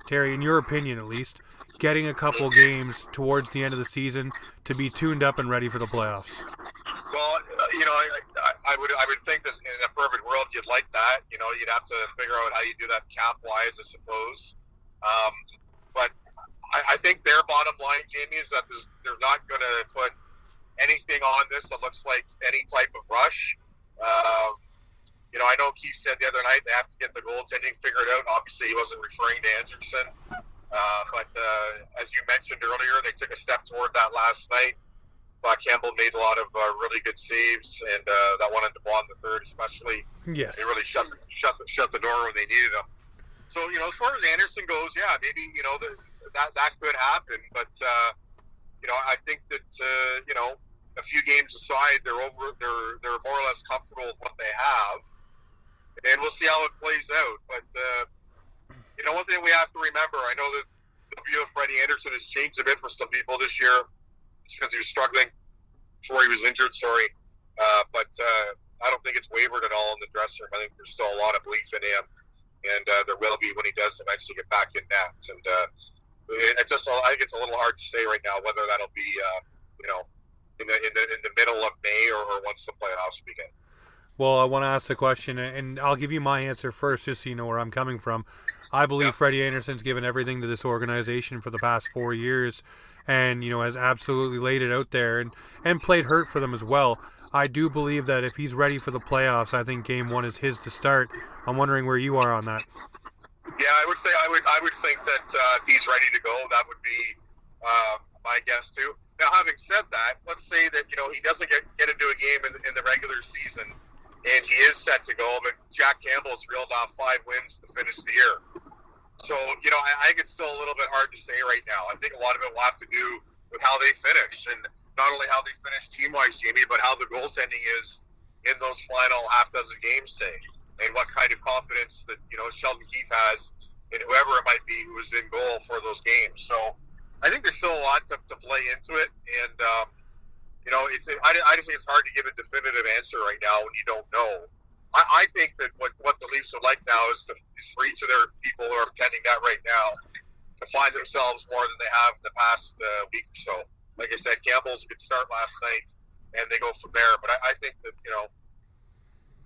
Terry, in your opinion at least, getting a couple games towards the end of the season to be tuned up and ready for the playoffs? Well, I would think that in a perfect world you'd like that. You'd have to figure out how you do that cap-wise, I suppose. But I think their bottom line, Jamie, is that they're not going to put anything on this that looks like any type of rush. I know Keith said the other night they have to get the goaltending figured out. Obviously, he wasn't referring to Anderson. But as you mentioned earlier, they took a step toward that last night. Thought Campbell made a lot of really good saves, and that one on DeBon the third especially. Yes. They really shut the door when they needed him. So, as far as Anderson goes, yeah, maybe, that could happen. But, I think that, a few games aside, they're more or less comfortable with what they have. And we'll see how it plays out. But, one thing we have to remember, I know that the view of Freddie Anderson has changed a bit for some people this year. It's because he was struggling before he was injured, but I don't think it's wavered at all in the dressing room. I think there's still a lot of belief in him, and there will be when he does eventually get back in net. And I think it's a little hard to say right now whether that'll be, in the middle of May or once the playoffs begin. Well, I want to ask the question, and I'll give you my answer first, just so you know where I'm coming from. I believe Freddie Anderson's given everything to this organization for the past 4 years, and has absolutely laid it out there and played hurt for them as well. I do believe that if he's ready for the playoffs, I think Game 1 is his to start. I'm wondering where you are on that. Yeah, I would say I would think that if he's ready to go, that would be my guess too. Now, having said that, let's say that he doesn't get into a game in the regular season, and he is set to go, but Jack Campbell's reeled off 5 wins to finish the year. So, I think it's still a little bit hard to say right now. I think a lot of it will have to do with how they finish, and not only how they finish team-wise, Jamie, but how the goaltending is in those final half dozen games, say, and what kind of confidence that, Sheldon Keefe has in whoever it might be who is in goal for those games. So I think there's still a lot to play into it, and, I just think it's hard to give a definitive answer right now when you don't know. I think that what the Leafs would like now is for each of their people who are attending that right now to find themselves more than they have in the past week or so. Like I said, Campbell's a good start last night, and they go from there. But I think that,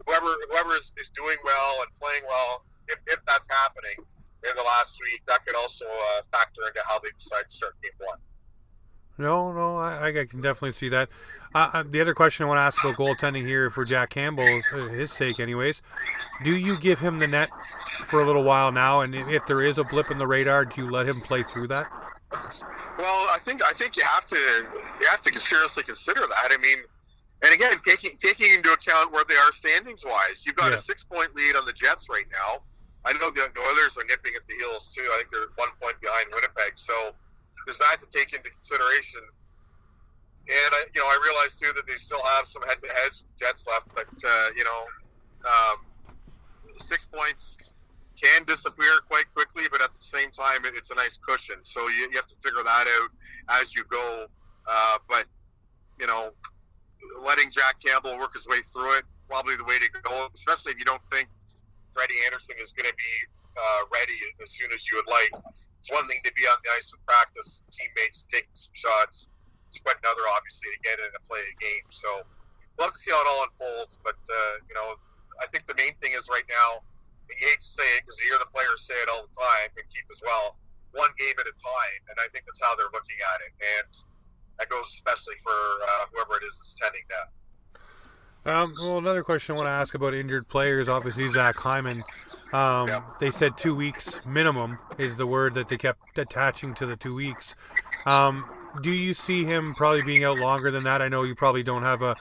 whoever is doing well and playing well, if that's happening in the last week, that could also factor into how they decide to start Game 1. No, I can definitely see that. The other question I want to ask about goaltending here for Jack Campbell, his sake anyways, do you give him the net for a little while now, and if there is a blip in the radar, do you let him play through that? Well, I think you have to seriously consider that. I mean, and again, taking into account where they are standings wise, you've got a 6-point lead on the Jets right now. I know the Oilers are nipping at the heels too. I think they're 1 point behind Winnipeg, so there's that to take into consideration. And I realize too that they still have some head-to-heads with the Jets left, but 6 points can disappear quite quickly, but at the same time, it's a nice cushion. So you have to figure that out as you go. But letting Jack Campbell work his way through it, probably the way to go, especially if you don't think Freddie Anderson is going to be ready as soon as you would like. It's one thing to be on the ice with practice, teammates taking some shots. It's quite another, obviously, to get in and play a game. So we'll have to see how it all unfolds. But, I think the main thing is right now, and you hate to say it because you hear the players say it all the time, and Keith as well, one game at a time. And I think that's how they're looking at it. And that goes especially for whoever it is that's tending that. Well, another question I want to ask about injured players, obviously Zach Hyman. They said 2 weeks minimum is the word that they kept attaching to the 2 weeks. Do you see him probably being out longer than that? I know you probably don't have a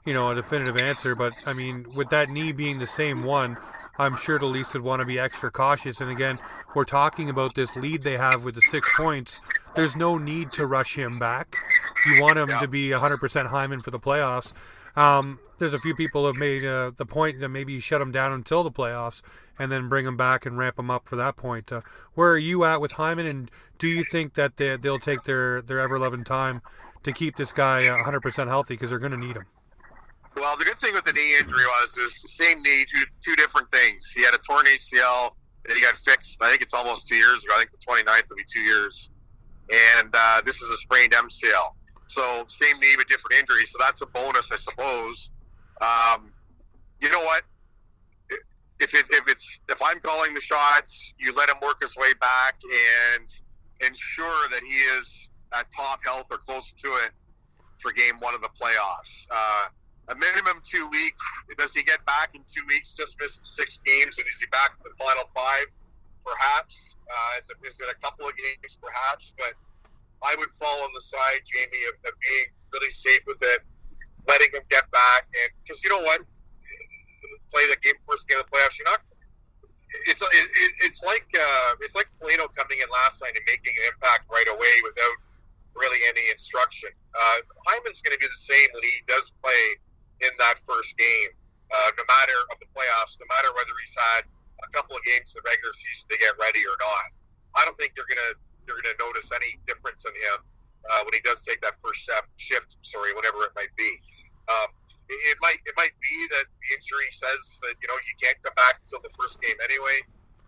definitive answer, but I mean, with that knee being the same one, I'm sure the Leafs would want to be extra cautious. And again, we're talking about this lead they have with the 6 points. There's no need to rush him back. You want him to be 100% Hyman for the playoffs. There's a few people who have made the point that maybe you shut him down until the playoffs and then bring him back and ramp him up for that point. Where are you at with Hyman, and do you think that they'll take their ever-loving time to keep this guy 100% healthy, because they're going to need him? Well, the good thing with the knee injury was it was the same knee, two different things. He had a torn ACL that he got fixed. I think it's almost 2 years ago. I think the 29th will be 2 years. And this is a sprained MCL. So same knee but different injury. So that's a bonus, I suppose. You know what? If I'm calling the shots, you let him work his way back and ensure that he is at top health or close to it for game one of the playoffs. A minimum 2 weeks. Does he get back in 2 weeks? Just missed 6 games, and is he back for the final 5? Perhaps. Is it a couple of games? Perhaps. But I would fall on the side, Jamie, of being really safe with it, letting him get back, and because you know what, play the first game of the playoffs. You're not. It's like Foligno coming in last night and making an impact right away without really any instruction. Hyman's going to be the same when he does play in that first game, no matter of the playoffs, no matter whether he's had a couple of games in the regular season to get ready or not. I don't think you're gonna notice any difference in him when he does take that first shift. Whatever it might be. It might be that the injury says that you can't come back until the first game anyway.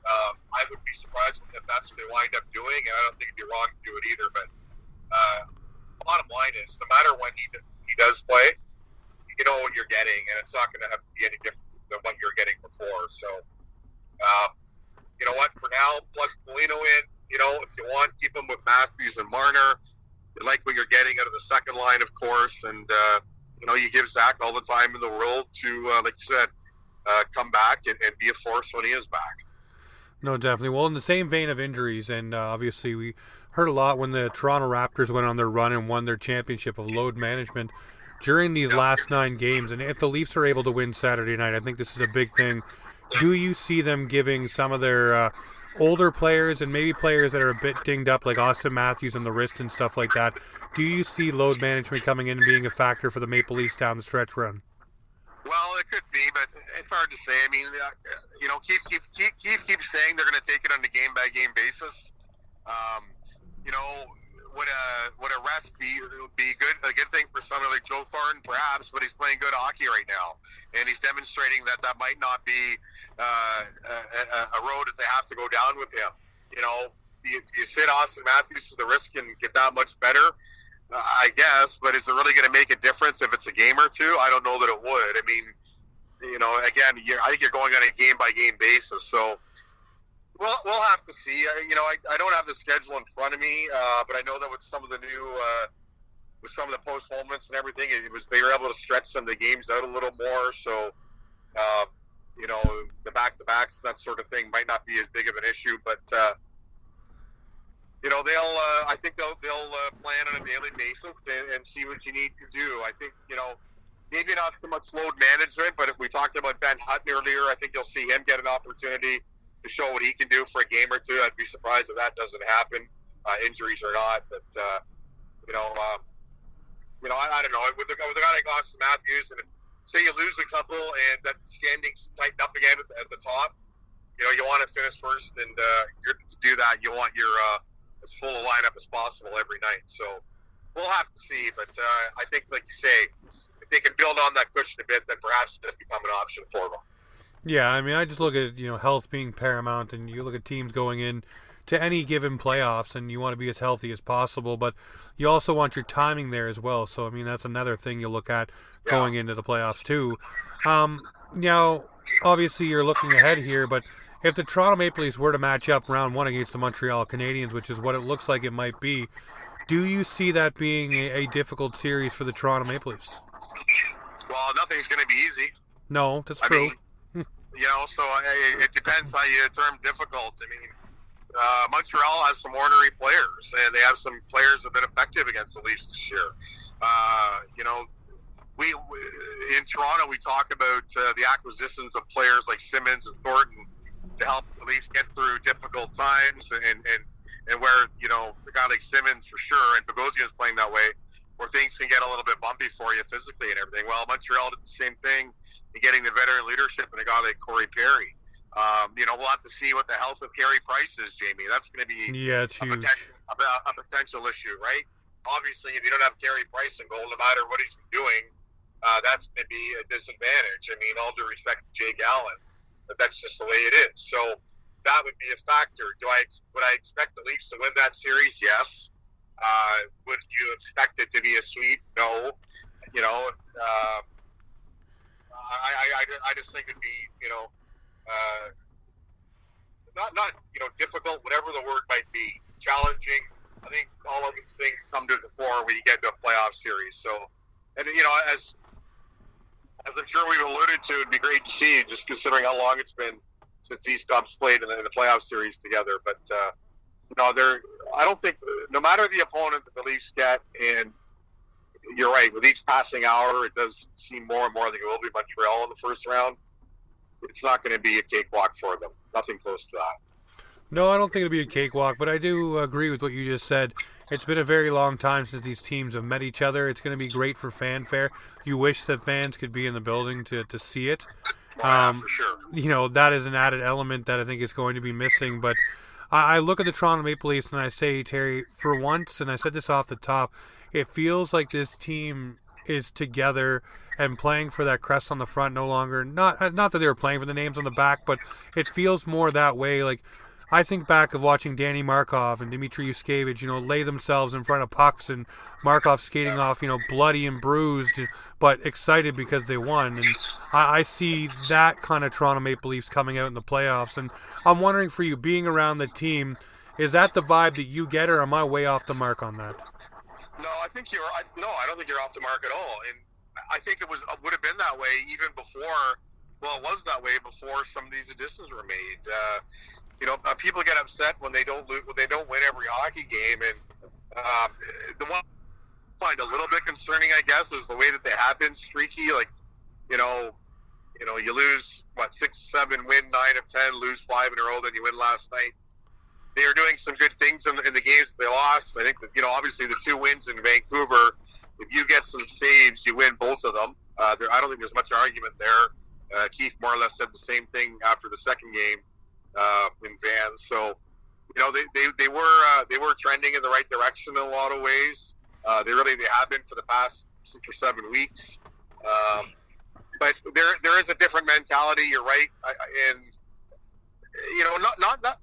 I would be surprised if that's what they wind up doing, and I don't think it'd be wrong to do it either. But bottom line is, no matter when he does play, you know what you're getting, and it's not going to have to be any different than what you're getting before. So, you know what? For now, plug Foligno in. If you want, keep him with Matthews and Marner. You like what you're getting out of the second line, of course, and you give Zach all the time in the world to, like you said, come back and be a force when he is back. No, definitely. Well, in the same vein of injuries, and obviously we heard a lot when the Toronto Raptors went on their run and won their championship of load management during these last 9 games. And if the Leafs are able to win Saturday night, I think this is a big thing. Do you see them giving some of their older players and maybe players that are a bit dinged up, like Austin Matthews and the wrist and stuff like that, do you see load management coming in and being a factor for the Maple Leafs down the stretch run? Well, it could be, but it's hard to say. I mean, keep saying they're going to take it on a game-by-game basis. Would a rest be a good thing for someone like Joe Thornton, perhaps, but he's playing good hockey right now, and he's demonstrating that might not be a road that they have to go down with him. You sit Austin Matthews to the risk and get that much better, I guess, but is it really going to make a difference if it's a game or two? I don't know that it would. I mean, again, I think you're going on a game-by-game basis, so we'll have to see. I don't have the schedule in front of me, but I know that with some of the new, with some of the postponements and everything, they were able to stretch some of the games out a little more. So, the back-to-backs, that sort of thing, might not be as big of an issue. But I think they'll plan on a daily basis and see what you need to do. I think maybe not so much load management, but if we talked about Ben Hutton earlier, I think you'll see him get an opportunity to show what he can do for a game or two. I'd be surprised if that doesn't happen, injuries or not. But I don't know. With a guy like Austin Matthews, and say you lose a couple and that standings tighten up again at the top, you want to finish first, and to do that, you want your as full a lineup as possible every night. So we'll have to see. But I think, like you say, if they can build on that cushion a bit, then perhaps it become an option for them. Yeah, I mean, I just look at, health being paramount, and you look at teams going in to any given playoffs, and you want to be as healthy as possible, but you also want your timing there as well. So, I mean, that's another thing you look at going into the playoffs too. Now, obviously you're looking ahead here, but if the Toronto Maple Leafs were to match up round 1 against the Montreal Canadiens, which is what it looks like it might be, do you see that being a difficult series for the Toronto Maple Leafs? Well, nothing's going to be easy. No, that's true. I mean, so it depends how you term difficult. I mean, Montreal has some ornery players, and they have some players that have been effective against the Leafs this year. We in Toronto, we talk about the acquisitions of players like Simmons and Thornton to help the Leafs get through difficult times, and where a guy like Simmons for sure, and Bogosian is playing that way. where things can get a little bit bumpy for you physically and everything. Well, Montreal did the same thing in getting the veteran leadership and a guy like Corey Perry. We'll have to see what the health of Carey Price is, Jamie. That's going to be it's huge. a potential issue, right? Obviously, if you don't have Carey Price in goal, no matter what he's been doing, that's going to be a disadvantage. I mean, all due respect to Jake Allen, but that's just the way it is. So that would be a factor. Would I expect the Leafs to win that series? Yes. Would you expect it to be a sweep? No. I just think it'd be, not difficult, whatever the word might be, challenging. I think all of these things come to the fore when you get to a playoff series. So, and as I'm sure we've alluded to, it'd be great to see, just considering how long it's been since these clubs played in the playoff series together. But I don't think, no matter the opponent that the Leafs get, and you're right, with each passing hour, it does seem more and more like it will be Montreal in the first round. It's not going to be a cakewalk for them. Nothing close to that. No, I don't think it'll be a cakewalk, but I do agree with what you just said. It's been a very long time since these teams have met each other. It's going to be great for fanfare. You wish that fans could be in the building to see it. For sure. That is an added element that I think is going to be missing. But I look at the Toronto Maple Leafs and I say, Terry, for once, and I said this off the top, it feels like this team is together and playing for that crest on the front no longer. Not that they were playing for the names on the back, but it feels more that way. Like, I think back of watching Danny Markov and Dmitry Yushkevich, lay themselves in front of pucks, and Markov skating off, bloody and bruised, but excited because they won. And I see that kind of Toronto Maple Leafs coming out in the playoffs. And I'm wondering, for you, being around the team, is that the vibe that you get, or am I way off the mark on that? No, I don't think you're off the mark at all. And I think it would have been that way even before. Well, it was that way before some of these additions were made. People get upset when they don't win every hockey game, and the one I find a little bit concerning, I guess, is the way that they have been streaky. Like, you lose 6, 7, win 9 of 10, lose 5 in a row, then you win last night. They are doing some good things in the games they lost. I think that, obviously the 2 wins in Vancouver, if you get some saves, you win both of them. I don't think there's much argument there. Keith more or less said the same thing after the second game in Van. So, they were trending in the right direction in a lot of ways. They have been for the past 6 or 7 weeks. But there is a different mentality. You're right, and not that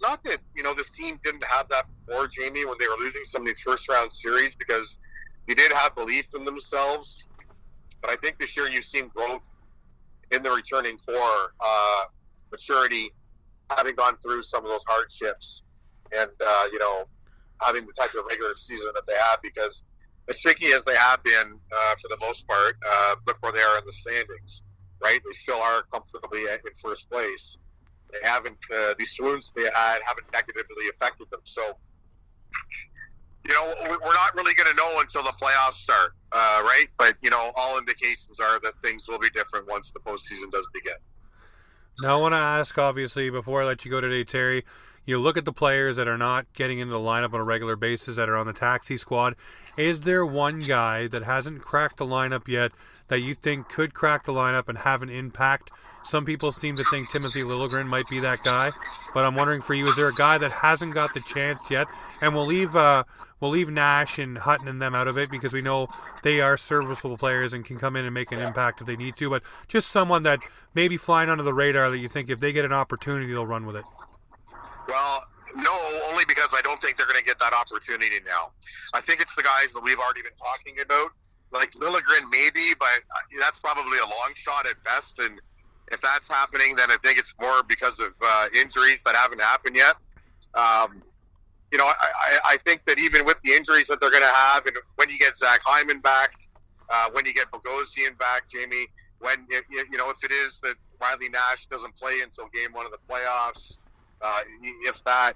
this team didn't have that before, Jamie, when they were losing some of these first round series, because they did have belief in themselves. But I think this year you've seen growth in the returning core, maturity, having gone through some of those hardships, and having the type of regular season that they have, because as tricky as they have been for the most part, look where they are in the standings, right? They still are comfortably in first place. They haven't, these swoons they had haven't negatively affected them. So, we're not really going to know until the playoffs start, right? But, all indications are that things will be different once the postseason does begin. Now, I want to ask, obviously, before I let you go today, Terry, you look at the players that are not getting into the lineup on a regular basis, that are on the taxi squad. Is there one guy that hasn't cracked the lineup yet that you think could crack the lineup and have an impact? Some people seem to think Timothy Liljegren might be that guy, but I'm wondering for you, is there a guy that hasn't got the chance yet? And we'll leave Nash and Hutton and them out of it, because we know they are serviceable players and can come in and make an impact if they need to. But just someone that maybe flying under the radar that you think if they get an opportunity, they'll run with it. Well, no, only because I don't think they're going to get that opportunity now. I think it's the guys that we've already been talking about, like Liljegren maybe, but that's probably a long shot at best. And if that's happening, then I think it's more because of injuries that haven't happened yet. I think that even with the injuries that they're going to have, and when you get Zach Hyman back, when you get Bogosian back, Jamie, if it is that Riley Nash doesn't play until game 1 of the playoffs, if that,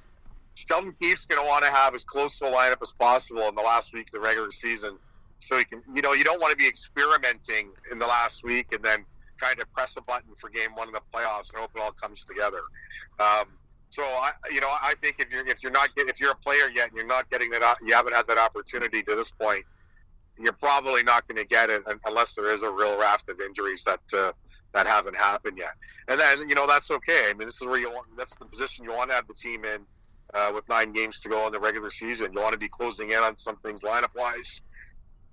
Sheldon Keefe's going to want to have as close to a lineup as possible in the last week of the regular season, so he can, you don't want to be experimenting in the last week and then trying to press a button for game 1 of the playoffs and hope it all comes together. So I think if you're a player yet and you're not getting that, you haven't had that opportunity to this point, you're probably not going to get it unless there is a real raft of injuries that haven't happened yet. And then, that's okay. I mean, this is where that's the position you want to have the team in with 9 games to go in the regular season. You want to be closing in on some things lineup-wise.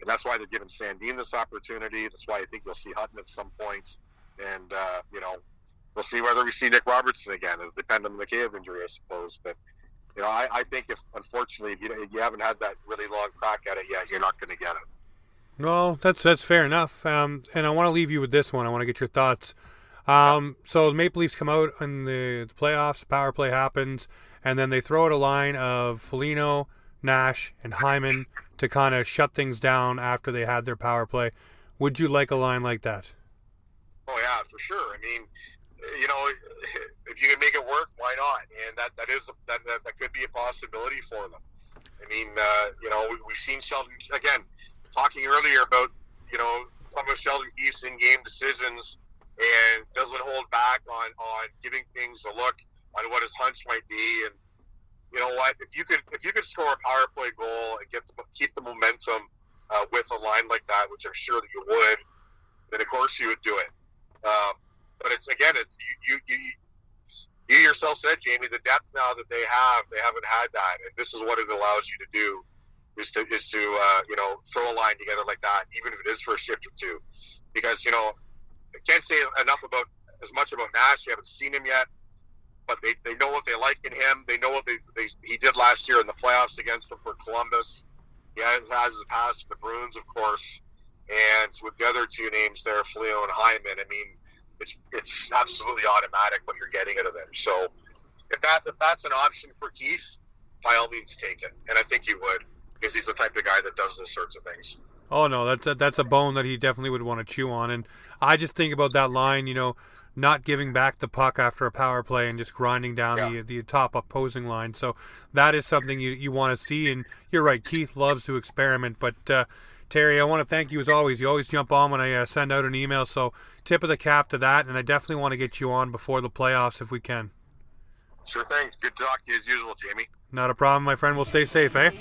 And that's why they're giving Sandin this opportunity. That's why I think you'll see Hutton at some point. And, we'll see whether we see Nick Robertson again. It'll depend on the McCabe injury, I suppose. But, I think unfortunately, if you haven't had that really long crack at it yet, you're not going to get it. No, that's fair enough. And I want to leave you with this one. I want to get your thoughts. So the Maple Leafs come out in the playoffs, power play happens, and then they throw out a line of Foligno, Nash, and Hyman to kind of shut things down after they had their power play. Would you like a line like that? Oh, yeah, for sure. I mean, if you can make it work, why not? And that could be a possibility for them. I mean, we've seen Sheldon, again, talking earlier about, some of Sheldon Keefe's in-game decisions and doesn't hold back on giving things a look on what his hunch might be. And you know what? If you could score a power play goal and keep the momentum with a line like that, which I'm sure that you would, then of course you would do it. But it's you yourself said, Jamie, the depth now that they haven't had that, and this is what it allows you to do. Is to throw a line together like that, even if it is for a shift or two, because I can't say enough as much about Nash. You haven't seen him yet, but they know what they like in him. They know what he did last year in the playoffs against them for Columbus. He has his past with the Bruins, of course, and with the other two names there, Foligno and Hyman. I mean, it's absolutely automatic what you're getting out of them. So if that's an option for Keefe, by all means take it, and I think you would. Because he's the type of guy that does those sorts of things. Oh, no, that's a bone that he definitely would want to chew on. And I just think about that line, not giving back the puck after a power play and just grinding down the top opposing line. So that is something you want to see. And you're right, Keith loves to experiment. But, Terry, I want to thank you as always. You always jump on when I send out an email. So tip of the cap to that. And I definitely want to get you on before the playoffs if we can. Sure thing. Good to talk to you as usual, Jamie. Not a problem, my friend. We'll stay safe, eh?